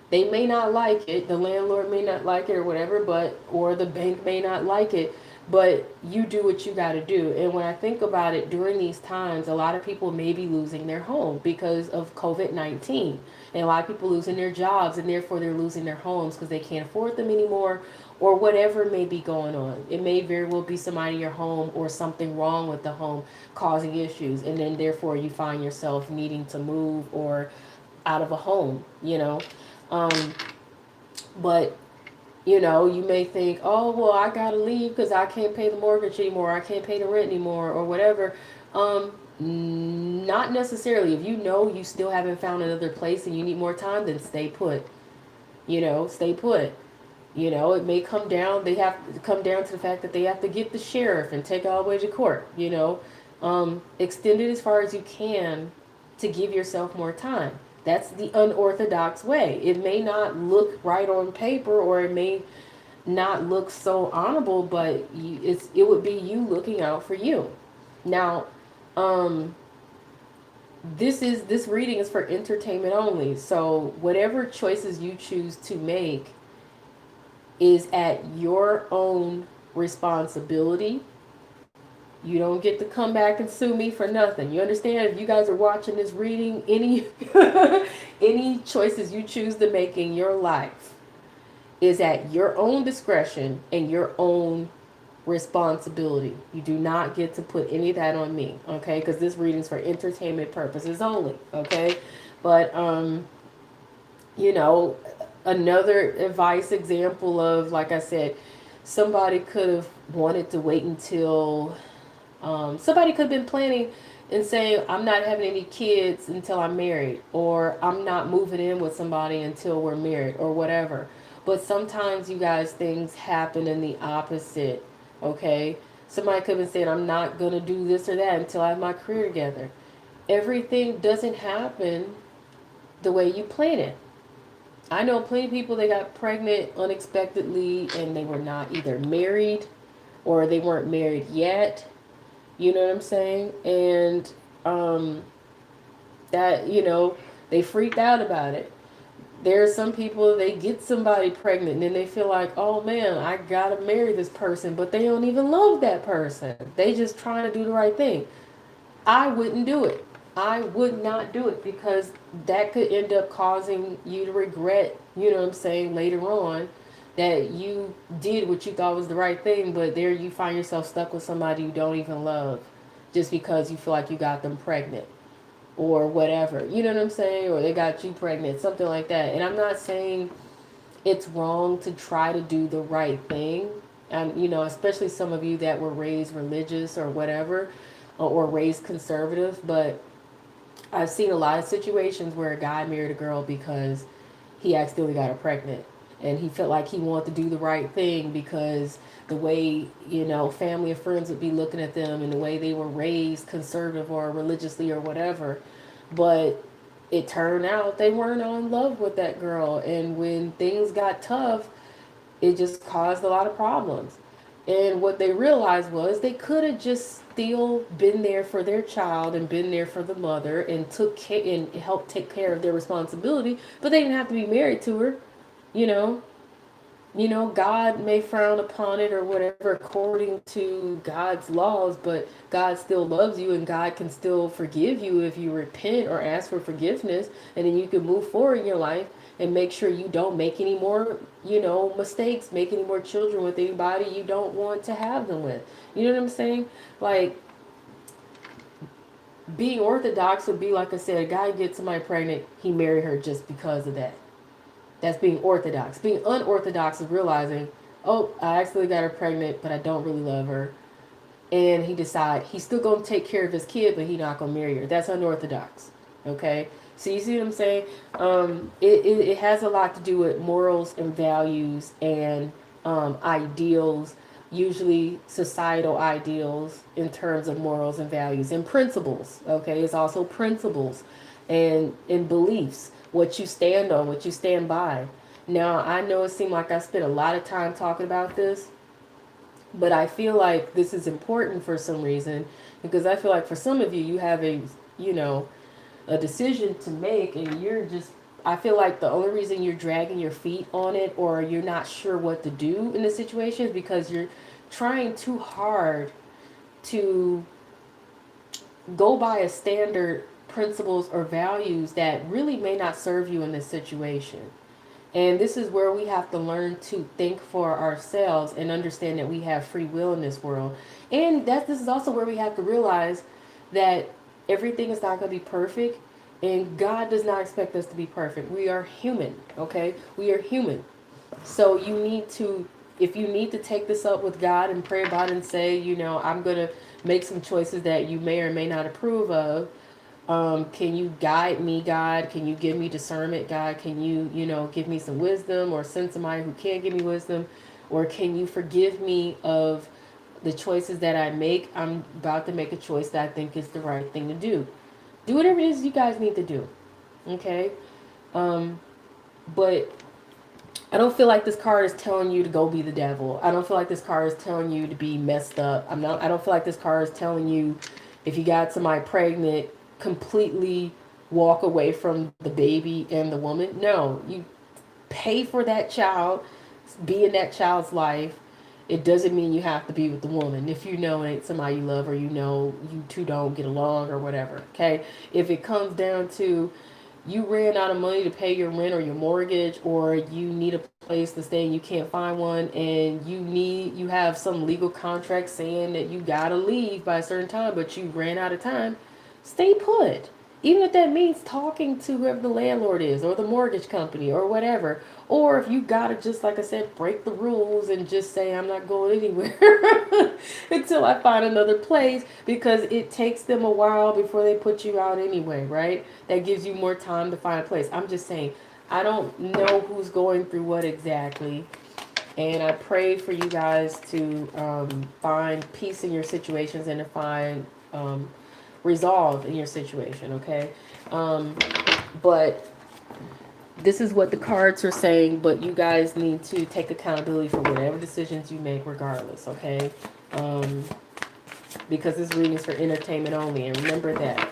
Speaker 1: They may not like it, the landlord may not like it or whatever, but, or the bank may not like it, but you do what you got to do. And when I think about it, during these times, a lot of people may be losing their home because of COVID-19, and a lot of people losing their jobs, and therefore they're losing their homes because they can't afford them anymore, or whatever may be going on. It may very well be somebody in your home or something wrong with the home causing issues, and then therefore you find yourself needing to move or out of a home. um, but you may think, oh, well, I gotta leave because I can't pay the mortgage anymore, I can't pay the rent anymore, or whatever. Not necessarily. If you know you still haven't found another place and you need more time, then stay put. Stay put. It may come down, they have to come down to the fact that they have to get the sheriff and take it all the way to court. Extend it as far as you can to give yourself more time. That's the unorthodox way. It may not look right on paper, or it may not look so honorable, but it would be you looking out for you. Now, this reading is for entertainment only. So whatever choices you choose to make is at your own responsibility. You don't get to come back and sue me for nothing. You understand? If you guys are watching this reading, any any choices you choose to make in your life is at your own discretion and your own responsibility. You do not get to put any of that on me, okay? Because this reading's for entertainment purposes only, okay? But you know, another advice example of, like I said, somebody could have wanted to wait until somebody could have been planning and saying, I'm not having any kids until I'm married, or I'm not moving in with somebody until we're married, or whatever. But sometimes, you guys, things happen in the opposite, okay? Somebody could have been saying, I'm not going to do this or that until I have my career together. Everything doesn't happen the way you plan it. I know plenty of people that got pregnant unexpectedly and they were not either married or they weren't married yet. You know what I'm saying? And that, they freaked out about it. There are some people, they get somebody pregnant and then they feel like, oh man, I gotta marry this person, but they don't even love that person. They just trying to do the right thing. I wouldn't do it. I would not do it, because that could end up causing you to regret, you know what I'm saying, later on, that you did what you thought was the right thing, but there you find yourself stuck with somebody you don't even love just because you feel like you got them pregnant or whatever. You know what I'm saying? Or they got you pregnant, something like that. And I'm not saying it's wrong to try to do the right thing. And, especially some of you that were raised religious or whatever, or raised conservative, but I've seen a lot of situations where a guy married a girl because he accidentally got her pregnant. And he felt like he wanted to do the right thing because the way, family and friends would be looking at them and the way they were raised conservative or religiously or whatever. But it turned out they weren't in love with that girl. And when things got tough, it just caused a lot of problems. And what they realized was they could have just still been there for their child and been there for the mother and took care and helped take care of their responsibility, but they didn't have to be married to her, you know. you know, God may frown upon it or whatever according to God's laws, but God still loves you and God can still forgive you if you repent or ask for forgiveness. And then you can move forward in your life and make sure you don't make any more, you know, mistakes, make any more children with anybody you don't want to have them with. You know what I'm saying? Like, being orthodox would be, like I said, a guy gets somebody pregnant, he married her just because of that. That's being orthodox. Being unorthodox is realizing, oh, I actually got her pregnant, but I don't really love her. And he decide he's still going to take care of his kid, but he's not going to marry her. That's unorthodox. Okay? So you see what I'm saying? It has a lot to do with morals and values and ideals, usually societal ideals in terms of morals and values and principles. Okay? It's also principles and beliefs, what you stand on, what you stand by. Now, I know it seemed like I spent a lot of time talking about this, but I feel like this is important for some reason because I feel like for some of you, you have a, you know, a decision to make and you're just, I feel like the only reason you're dragging your feet on it or you're not sure what to do in the situation is because you're trying too hard to go by a standard principles or values that really may not serve you in this situation. And this is where we have to learn to think for ourselves and understand that we have free will in this world. And that this is also where we have to realize that everything is not going to be perfect. And God does not expect us to be perfect. We are human, okay? We are human. So you need to, if you need to take this up with God and pray about it and say, you know, I'm going to make some choices that you may or may not approve of. Can you guide me, God? Can you give me discernment, God? Can you, you know, give me some wisdom or send somebody who can give me wisdom? Or can you forgive me of the choices that I make? I'm about to make a choice that I think is the right thing to do. Do whatever it is you guys need to do. Okay? Um, but I don't feel like this card is telling you to go be the devil. I don't feel like this card is telling you to be messed up. I don't feel like this card is telling you if you got somebody pregnant, completely walk away from the baby and the woman. No, you pay for that child, be in that child's life. It doesn't mean you have to be with the woman if you know it ain't somebody you love or you know you two don't get along or whatever. Okay, if it comes down to you ran out of money to pay your rent or your mortgage, or you need a place to stay and you can't find one, and you have some legal contract saying that you gotta leave by a certain time, but you ran out of time, stay put. Even if that means talking to whoever the landlord is or the mortgage company or whatever. Or if you gotta just, like I said, break the rules and just say, I'm not going anywhere until I find another place, because it takes them a while before they put you out anyway, right? That gives you more time to find a place. I'm just saying, I don't know who's going through what exactly. And I pray for you guys to find peace in your situations and to find resolve in your situation, okay? But this is what the cards are saying, but you guys need to take accountability for whatever decisions you make regardless, okay? Because this reading is for entertainment only, and remember that.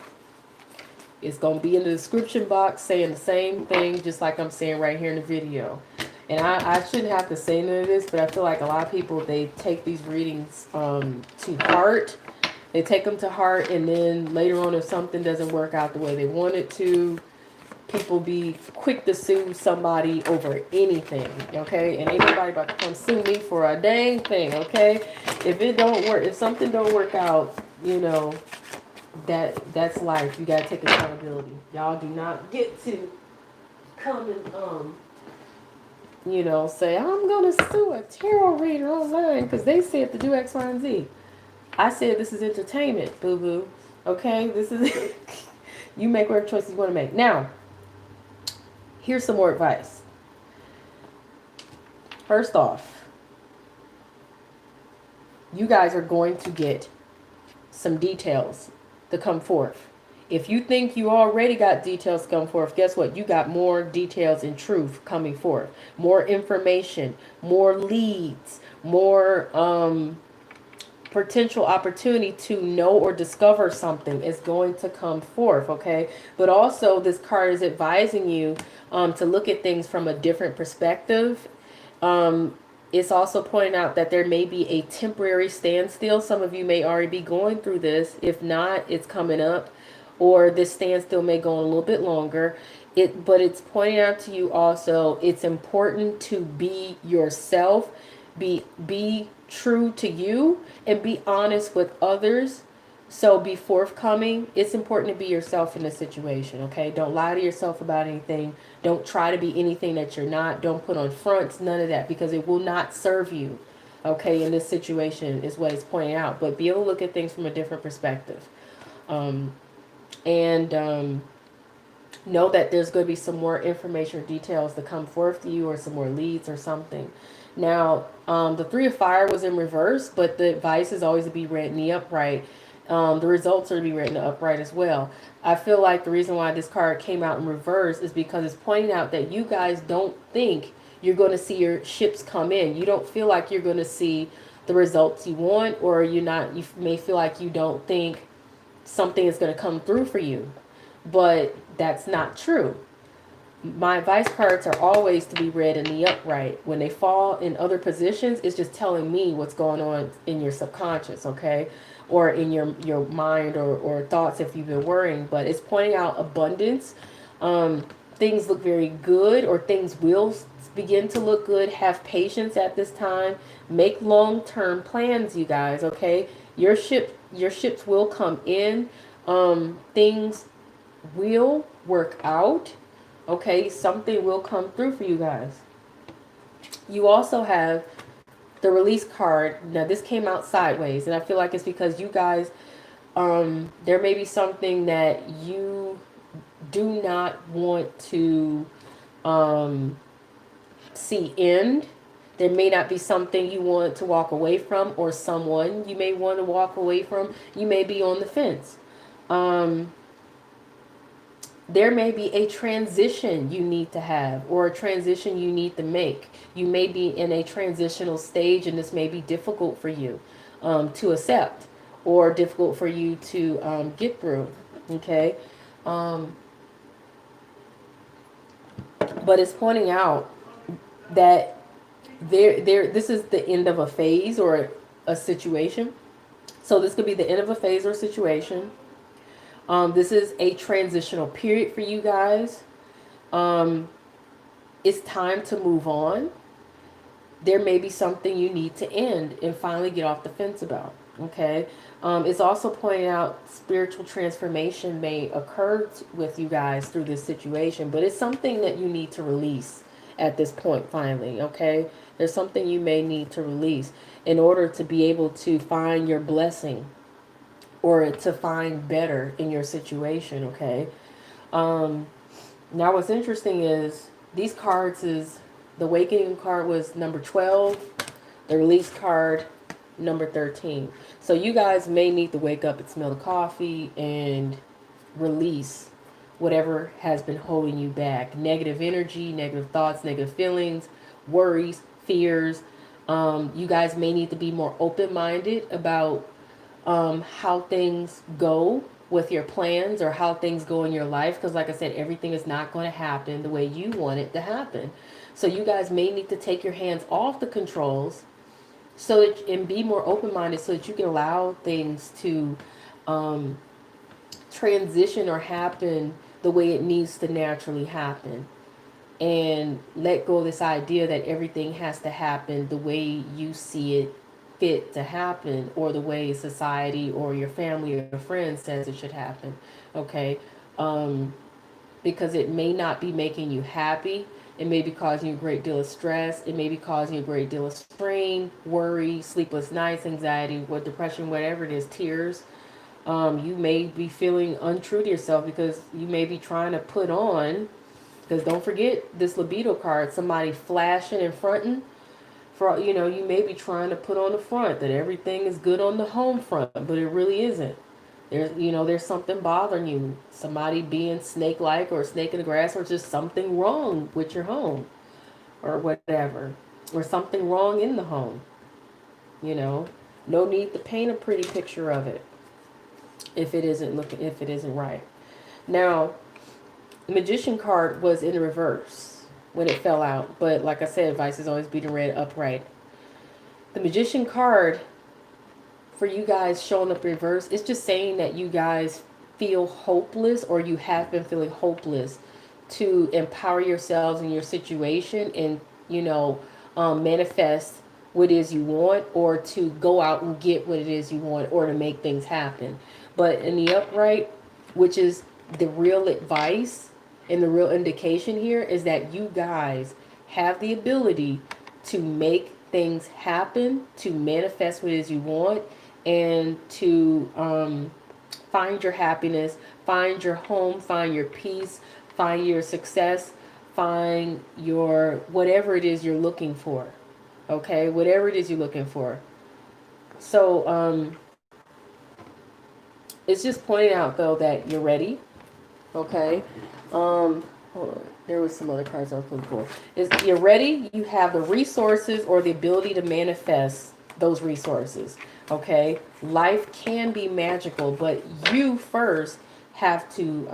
Speaker 1: It's going to be in the description box saying the same thing just like I'm saying right here in the video. And I shouldn't have to say none of this, but I feel like a lot of people, they take these readings to heart. They take them to heart, and then later on if something doesn't work out the way they want it to, people be quick to sue somebody over anything, okay? And ain't nobody about to come sue me for a dang thing, okay? If it don't work, if something don't work out, you know, that's life. You gotta take accountability. Y'all do not get to come and you know, say I'm gonna sue a tarot reader online because they said to do X, Y, and Z. I said this is entertainment, boo boo. Okay, this is you make whatever choices you want to make. Now, here's some more advice. First off, you guys are going to get some details to come forth. If you think you already got details to come forth, guess what? You got more details and truth coming forth. More information, more leads, more potential opportunity to know or discover something is going to come forth, okay? But also this card is advising you to look at things from a different perspective It's also pointing out that there may be a temporary standstill. Some of you may already be going through this. If not, it's coming up, or this standstill may go on a little bit longer. But it's pointing out to you also, it's important to be yourself, be true to you, and be honest with others. So be forthcoming. It's important to be yourself in this situation, okay? Don't lie to yourself about anything. Don't try to be anything that you're not. Don't put on fronts, none of that, because it will not serve you, okay, in this situation is what it's pointing out. But be able to look at things from a different perspective. And know that there's going to be some more information or details to come forth to you, or some more leads or something. Now, the Three of Fire was in reverse, but the advice is always to be read in the upright. The results are to be read in the upright as well. I feel like the reason why this card came out in reverse is because it's pointing out that you guys don't think you're going to see your ships come in. You don't feel like you're going to see the results you want, or you may feel like you don't think something is going to come through for you. But that's not true. My advice cards are always to be read in the upright. When they fall in other positions, it's just telling me what's going on in your subconscious, okay? Or in your mind, or thoughts if you've been worrying. But it's pointing out abundance. Things look very good, or things will begin to look good. Have patience at this time. Make long-term plans, you guys, okay? Your ships will come in. Things will work out, okay? Something will come through for you guys. You also have the release card. Now this came out sideways, and I feel like it's because you guys, there may be something that you do not want to see end. There may not be something you want to walk away from, or someone you may want to walk away from. You may be on the fence. There may be a transition you need to have, or a transition you need to make. You may be in a transitional stage, and this may be difficult for you to accept, or difficult for you to get through, okay? But it's pointing out that this is the end of a phase or a situation. So this could be the end of a phase or situation. This is a transitional period for you guys. It's time to move on. There may be something you need to end and finally get off the fence about. Okay. It's also pointing out spiritual transformation may occur with you guys through this situation, but it's something that you need to release at this point finally. Okay. There's something you may need to release in order to be able to find your blessing, or to find better in your situation, okay? Now what's interesting is these cards is, the awakening card was number 12, the release card number 13. So you guys may need to wake up and smell the coffee and release whatever has been holding you back. Negative energy, negative thoughts, negative feelings, worries, fears. You guys may need to be more open-minded about how things go with your plans, or how things go in your life, because like I said, everything is not going to happen the way you want it to happen. So you guys may need to take your hands off the controls, so that, and be more open-minded, so that you can allow things to transition or happen the way it needs to naturally happen, and let go of this idea that everything has to happen the way you see it fit to happen, or the way society or your family or your friends says it should happen, okay? Because it may not be making you happy. It may be causing you a great deal of stress. It may be causing you a great deal of strain, worry, sleepless nights, anxiety, what, depression, whatever it is, tears. You may be feeling untrue to yourself, because you may be trying to put on, because don't forget this libido card, somebody flashing and fronting. For, you may be trying to put on the front that everything is good on the home front, but it really isn't. There's something bothering you. Somebody being snake-like, or snake in the grass, or just something wrong with your home, or whatever, or something wrong in the home. No need to paint a pretty picture of it if it isn't right. Now, the Magician card was in reverse. when it fell out. But like I said, advice is always beating red upright. The Magician card for you guys showing up reverse, it's just saying that you guys feel hopeless, or you have been feeling hopeless to empower yourselves in your situation and, you know, manifest what it is you want, or to go out and get what it is you want, or to make things happen. But in the upright, which is the real advice and the real indication here, is that you guys have the ability to make things happen, to manifest what it is you want, and to find your happiness, find your home, find your peace, find your success, find your whatever it is you're looking for. Okay, whatever it is you're looking for. So it's just pointing out though that you're ready. Okay. Hold on. There was some other cards I was looking for. Is you're ready, you have the resources or the ability to manifest those resources. Okay? Life can be magical, but you first have to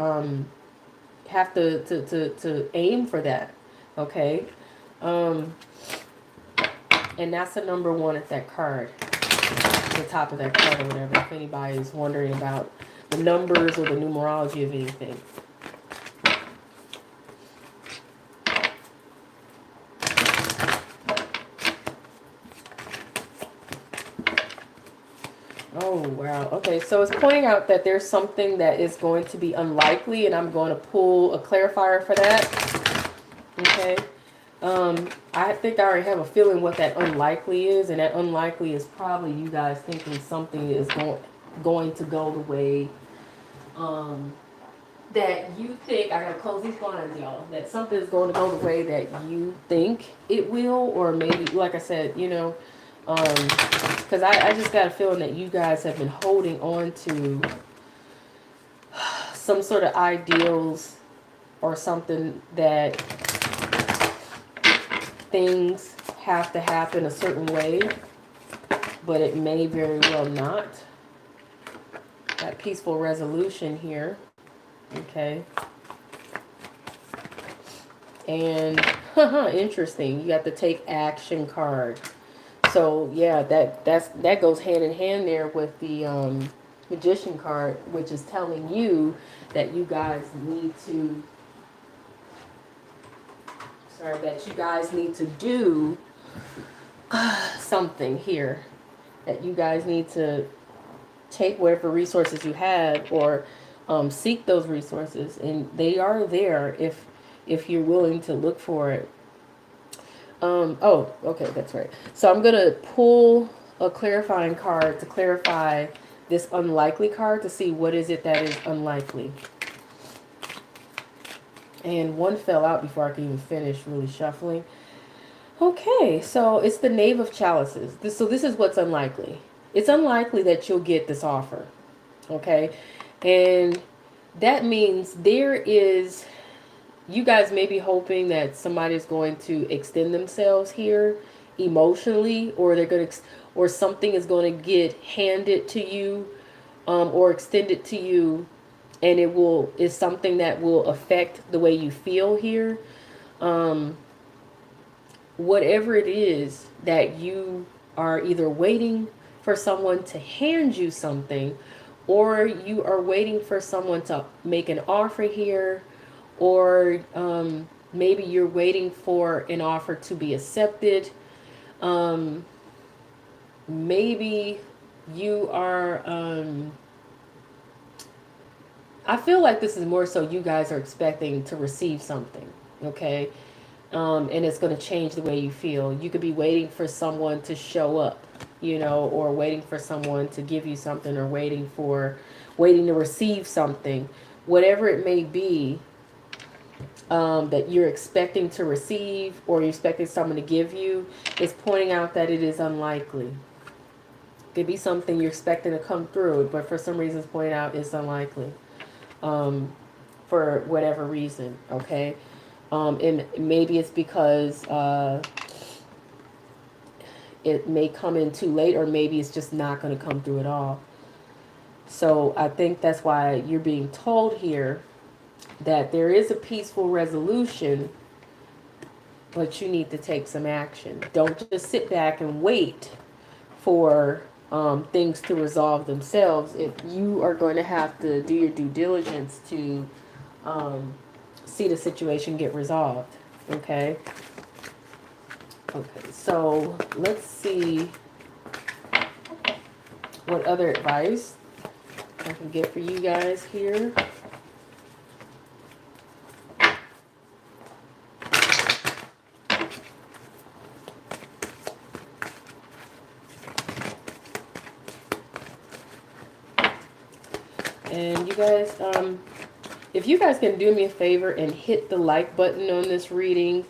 Speaker 1: aim for that. Okay? And that's the number one at that card. The top of that card or whatever, if anybody is wondering about the numbers or the numerology of anything. Oh, wow. Okay, so it's pointing out that there's something that is going to be unlikely, and I'm going to pull a clarifier for that. Okay. I think I already have a feeling what that unlikely is, and that unlikely is probably you guys thinking something is going to go the way that you think. I gotta close these blinds, y'all. That something is going to go the way that you think it will, or maybe, like I said, you know, because I just got a feeling that you guys have been holding on to some sort of ideals or something that things have to happen a certain way, but it may very well not. That peaceful resolution here. Okay. And interesting, you got the take action card. So yeah, that goes hand in hand there with the Magician card, which is telling you that you guys need to do something here. That you guys need to take whatever resources you have, or seek those resources, and they are there if you're willing to look for it. Oh, okay, that's right. So I'm gonna pull a clarifying card to clarify this unlikely card to see what is it that is unlikely. And one fell out before I could even finish really shuffling. Okay, so it's the Knave of Chalices. So this is what's unlikely. It's unlikely that you'll get this offer. Okay, and that means you guys may be hoping that somebody's going to extend themselves here emotionally, or or something is going to get handed to you, or extended to you, and is something that will affect the way you feel here. Whatever it is that you are either waiting for someone to hand you something, or you are waiting for someone to make an offer here, or maybe you're waiting for an offer to be accepted. Maybe you are, I feel like this is more so you guys are expecting to receive something, okay? And it's going to change the way you feel. You could be waiting for someone to show up, you know, or waiting for someone to give you something, or waiting to receive something, whatever it may be, that you're expecting to receive, or you're expecting someone to give you, is pointing out that it is unlikely. It could be something you're expecting to come through, but for some reason it's pointing out it's unlikely, for whatever reason, okay? And maybe it's because it may come in too late, or maybe it's just not going to come through at all. So I think that's why you're being told here that there is a peaceful resolution but you need to take some action. Don't just sit back and wait for things to resolve themselves. If you are going to have to do your due diligence to see the situation get resolved. Okay. Okay. So let's see what other advice I can get for you guys here. And you guys, if you guys can do me a favor and hit the like button on this reading,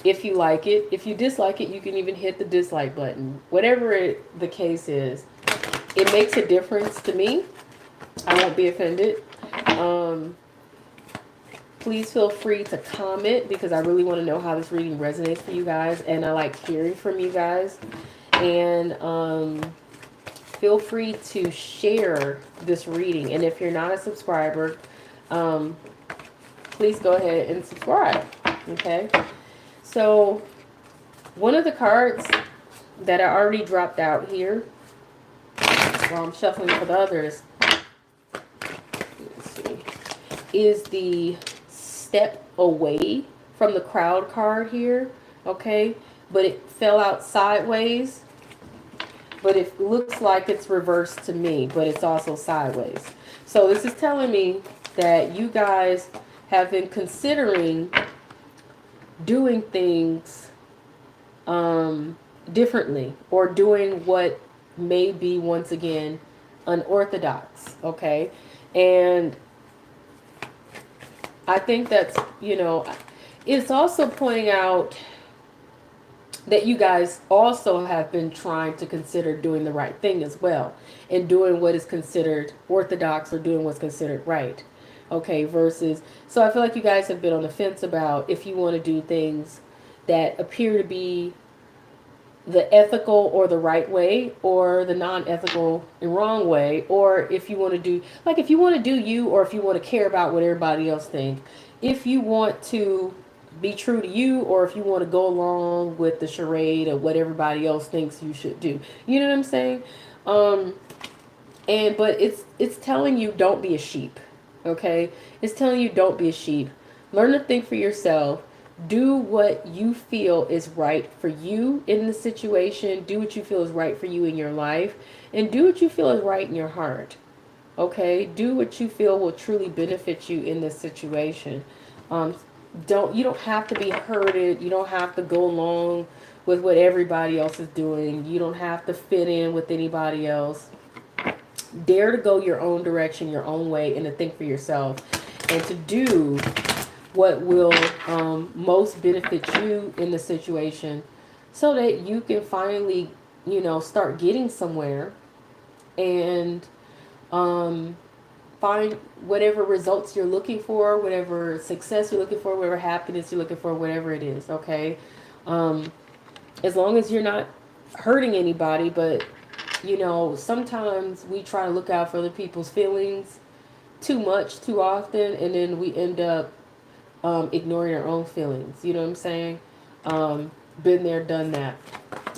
Speaker 1: if you like it. If you dislike it, you can even hit the dislike button. Whatever the case is, it makes a difference to me. I won't be offended. Please feel free to comment because I really want to know how this reading resonates for you guys. And I like hearing from you guys. And feel free to share this reading. And if you're not a subscriber, please go ahead and subscribe. Okay. So one of the cards that I already dropped out here while I'm shuffling for the others, let's see, is the step away from the crowd card here. Okay. But it fell out sideways. But it looks like it's reversed to me, but it's also sideways. So this is telling me that you guys have been considering doing things differently, or doing what may be, once again, unorthodox. Okay. And I think that's, you know, it's also pointing out that you guys also have been trying to consider doing the right thing as well, and doing what is considered orthodox, or doing what's considered right. Okay, versus, so I feel like you guys have been on the fence about if you want to do things that appear to be the ethical or the right way, or the non-ethical and wrong way, or if you want to do, like, if you want to do you, or if you want to care about what everybody else thinks, if you want to be true to you, or if you want to go along with the charade of what everybody else thinks you should do. You know what I'm saying? But it's telling you don't be a sheep. Okay? It's telling you don't be a sheep. Learn to think for yourself. Do what you feel is right for you in the situation. Do what you feel is right for you in your life, and do what you feel is right in your heart. Okay? Do what you feel will truly benefit you in this situation. You don't have to be herded. You don't have to go along with what everybody else is doing. You don't have to fit in with anybody else. Dare to go your own direction, your own way, and to think for yourself, and to do what will most benefit you in the situation, so that you can finally, you know, start getting somewhere, and find whatever results you're looking for, whatever success you're looking for, whatever happiness you're looking for, whatever it is. Okay. As long as you're not hurting anybody. But you know, sometimes we try to look out for other people's feelings too much, too often, and then we end up ignoring our own feelings. You know what I'm saying? Been there, done that.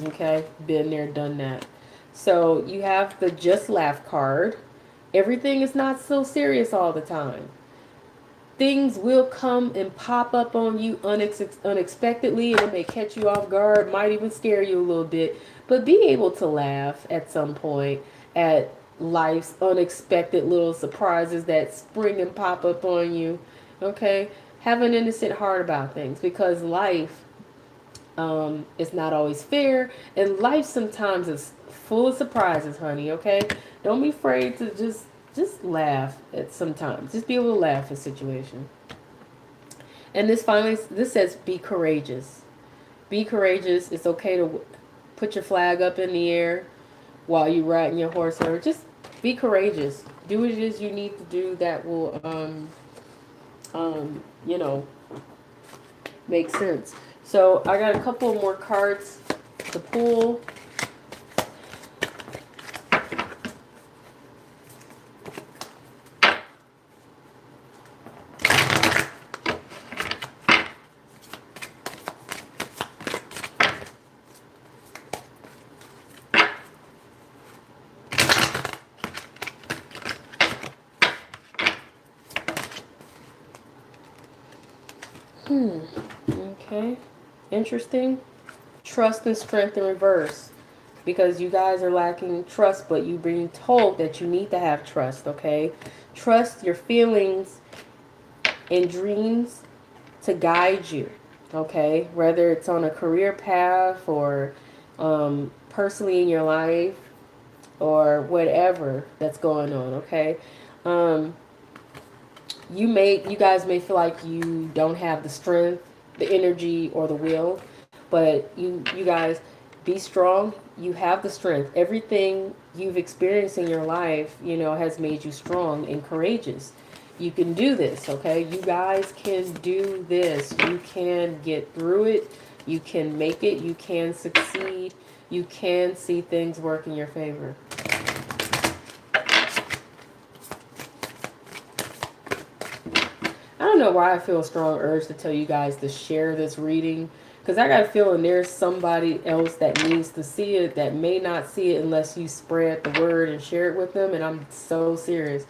Speaker 1: Okay. Been there, done that. So you have the just laugh card. Everything is not so serious all the time. Things will come and pop up on you unexpectedly, and it may catch you off guard, might even scare you a little bit. But be able to laugh at some point at life's unexpected little surprises that spring and pop up on you. Okay? Have an innocent heart about things, because life is not always fair, and life sometimes is full of surprises, honey. Okay? Don't be afraid to just laugh at sometimes. Just be able to laugh at situation. And this says be courageous. Be courageous. It's okay to put your flag up in the air while you're riding your horse, or just be courageous. Do what it is you need to do that will you know, make sense. So I got a couple more cards to pull. Okay. Interesting. Trust and strength in reverse. Because you guys are lacking trust, but you're being told that you need to have trust, okay? Trust your feelings and dreams to guide you, okay? Whether it's on a career path or personally in your life or whatever that's going on, okay? Um, you guys may feel like you don't have the strength, the energy, or the will, but you guys be strong. You have the strength. Everything you've experienced in your life, has made you strong and courageous. You can do this, okay? You guys can do this. You can get through it. You can make it. You can succeed. You can see things work in your favor. I don't know why I feel a strong urge to tell you guys to share this reading, because I got a feeling there's somebody else that needs to see it that may not see it unless you spread the word and share it with them. And I'm so serious.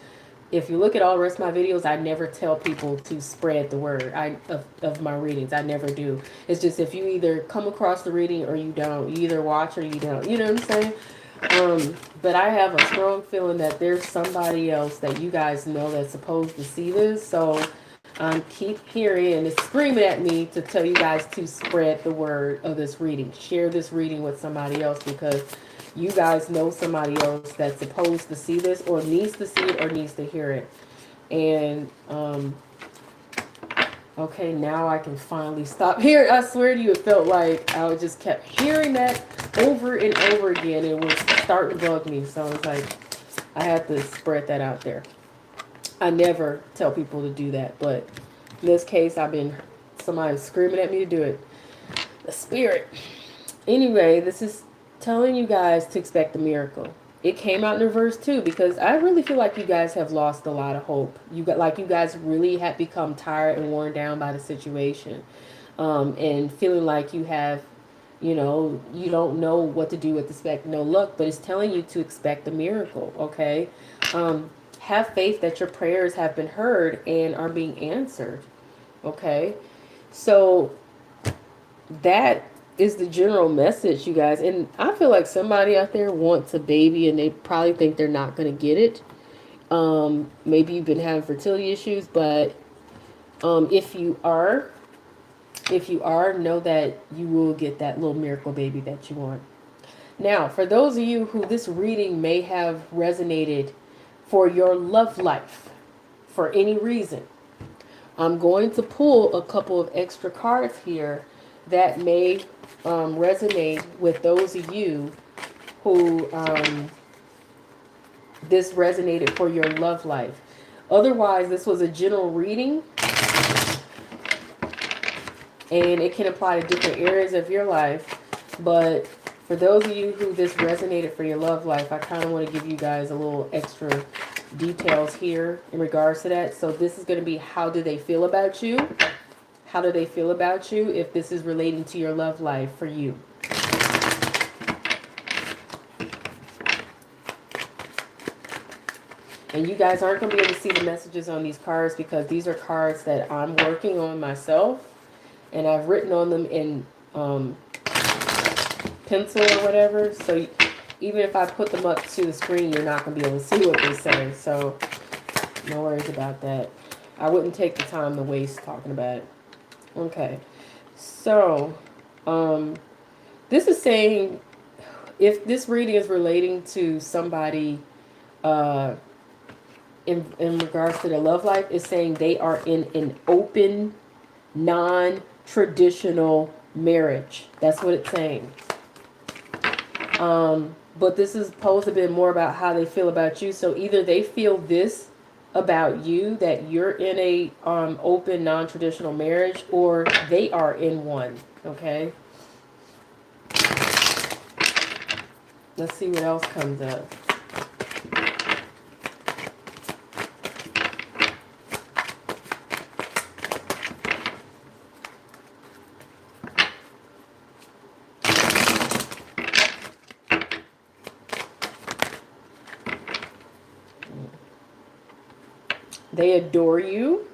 Speaker 1: If you look at all the rest of my videos, I never tell people to spread the word of my readings. I never do. It's just if you either come across the reading or you don't. You either watch or you don't. You know what I'm saying? But I have a strong feeling that there's somebody else that you guys know that's supposed to see this. So keep hearing and it's screaming at me to tell you guys to spread the word of this reading. Share this reading with somebody else because you guys know somebody else that's supposed to see this or needs to see it or needs to hear it. And okay, now I can finally stop hearing. I swear to you, it felt like I just kept hearing that over and over again. It was starting to bug me. So it's like I had to spread that out there. I never tell people to do that, but in this case, somebody screaming at me to do it. The spirit. Anyway, this is telling you guys to expect a miracle. It came out in reverse too because I really feel like you guys have lost a lot of hope. You guys really have become tired and worn down by the situation, and feeling like you have, you don't know what to do with expect no luck. But it's telling you to expect a miracle. Okay. Have faith that your prayers have been heard and are being answered. Okay. So that is the general message, you guys. And I feel like somebody out there wants a baby and they probably think they're not going to get it. Maybe you've been having fertility issues, but if you are, know that you will get that little miracle baby that you want. Now, for those of you who this reading may have resonated for your love life for any reason, I'm going to pull a couple of extra cards here that may resonate with those of you who this resonated for your love life. Otherwise, this was a general reading and it can apply to different areas of your life. But for those of you who this resonated for your love life, I kind of want to give you guys a little extra details here in regards to that. So this is going to be how do they feel about you? How do they feel about you if this is relating to your love life for you? And you guys aren't going to be able to see the messages on these cards because these are cards that I'm working on myself. And I've written on them in pencil or whatever. So even if I put them up to the screen, you're not going to be able to see what they say. So no worries about that. I wouldn't take the time to waste talking about it. Okay. So this is saying if this reading is relating to somebody in regards to their love life, it's saying they are in an open, non-traditional marriage. That's what it's saying. But this is supposed to be more about how they feel about you. So either they feel this about you, that you're in a open, non-traditional marriage, or they are in one. Okay. Let's see what else comes up. They adore you.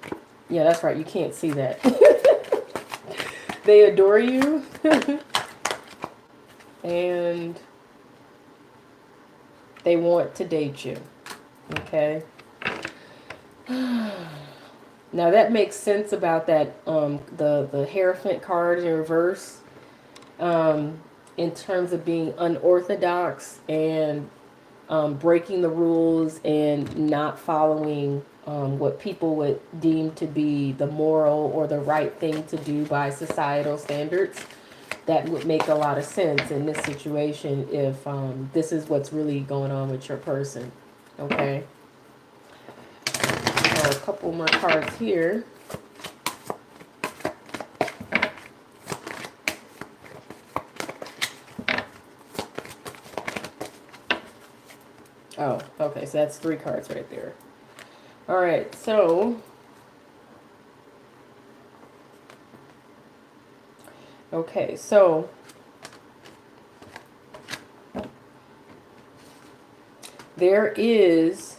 Speaker 1: Yeah, that's right. You can't see that. They adore you. And they want to date you. Okay. Now that makes sense about that the Hierophant card in reverse, um, in terms of being unorthodox and breaking the rules and not following what people would deem to be the moral or the right thing to do by societal standards. That would make a lot of sense in this situation if this is what's really going on with your person. Okay. So a couple more cards here. Oh, okay, so that's 3 cards right there. All right, so okay, so there is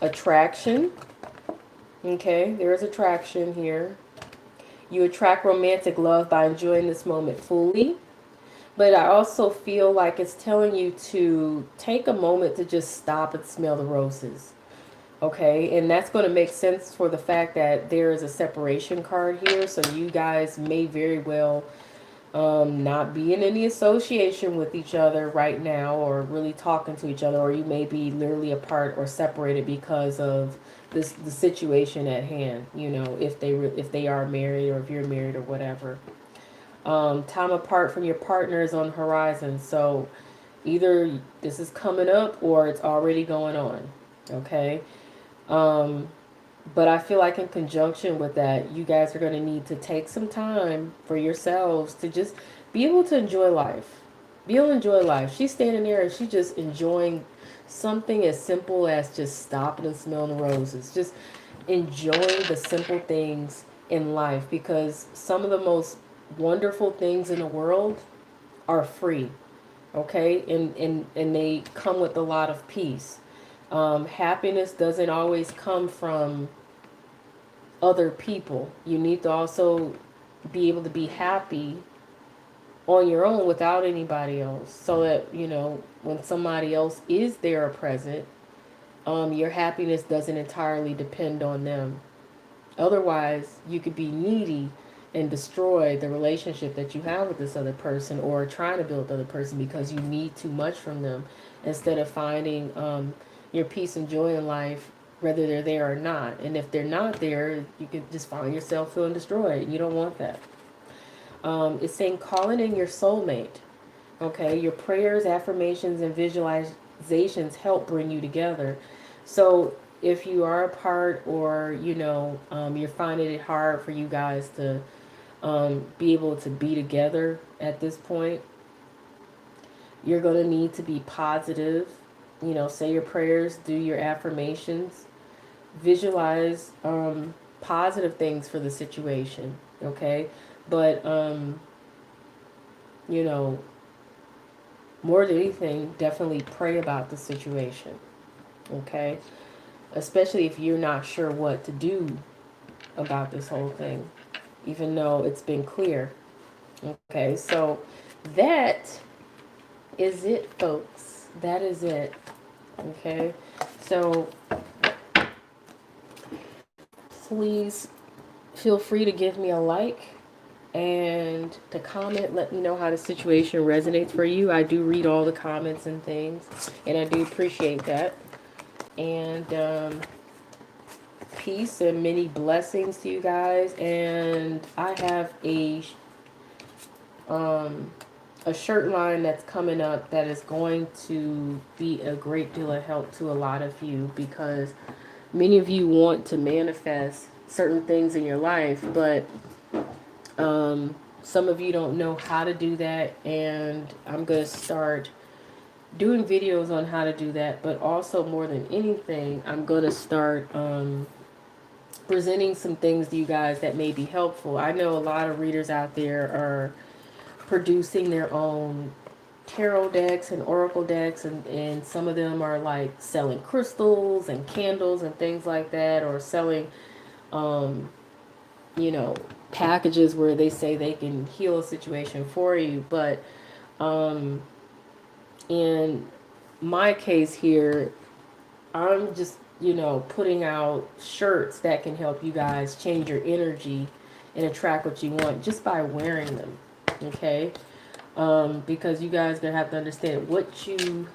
Speaker 1: attraction. Okay, there is attraction here. You attract romantic love by enjoying this moment fully. But I also feel like it's telling you to take a moment to just stop and smell the roses. Okay, and that's going to make sense for the fact that there is a separation card here. So you guys may very well not be in any association with each other right now or really talking to each other. Or you may be literally apart or separated because of the situation at hand. You know, if they are married or if you're married or whatever. Time apart from your partner is on the horizon. So either this is coming up or it's already going on. Okay. But I feel like in conjunction with that, you guys are going to need to take some time for yourselves to just be able to enjoy life. Be able to enjoy life. She's standing there and she's just enjoying something as simple as just stopping and smelling the roses. Just enjoying the simple things in life, because some of the most wonderful things in the world are free. Okay, and they come with a lot of peace. Happiness doesn't always come from other people. You need to also be able to be happy on your own without anybody else, so that you know when somebody else is there or present, your happiness doesn't entirely depend on them. Otherwise, you could be needy and destroy the relationship that you have with this other person, or trying to build with the other person because you need too much from them, instead of finding your peace and joy in life, whether they're there or not. And if they're not there, you could just find yourself feeling destroyed. You don't want that. It's saying calling in your soulmate. Okay, your prayers, affirmations, and visualizations help bring you together. So if you are apart, or you know you're finding it hard for you guys to be able to be together at this point, you're going to need to be positive. You know, say your prayers, do your affirmations, visualize positive things for the situation. Okay, but you know, more than anything, definitely pray about the situation. Okay, especially if you're not sure what to do about this whole thing, even though it's been clear. Okay, so that is it, folks. That is it. Okay, so please feel free to give me a like and to comment. Let me know how the situation resonates for you. I do read all the comments and things, and I do appreciate that. And peace and many blessings to you guys. And I have a shirt line that's coming up that is going to be a great deal of help to a lot of you, because many of you want to manifest certain things in your life, but some of you don't know how to do that, and I'm going to start doing videos on how to do that. But also, more than anything, I'm going to start presenting some things to you guys that may be helpful. I know a lot of readers out there are producing their own tarot decks and oracle decks, and some of them are like selling crystals and candles and things like that, or selling you know, packages where they say they can heal a situation for you. But in my case here, I'm just, you know, putting out shirts that can help you guys change your energy and attract what you want just by wearing them. Okay? Because you guys gonna have to understand what you,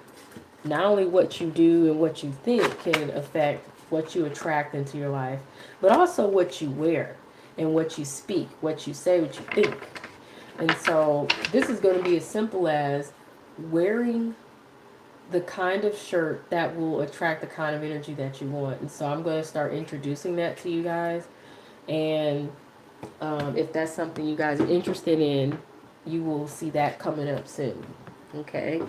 Speaker 1: not only what you do and what you think can affect what you attract into your life, but also what you wear and what you speak, what you say, what you think. And so this is going to be as simple as wearing the kind of shirt that will attract the kind of energy that you want. And so I'm going to start introducing that to you guys. And if that's something you guys are interested in, you will see that coming up soon. Okay.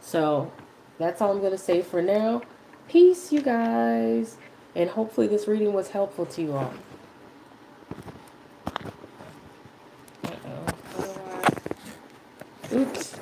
Speaker 1: So that's all I'm going to say for now. Peace, you guys. And hopefully this reading was helpful to you all. Uh-oh. Oops.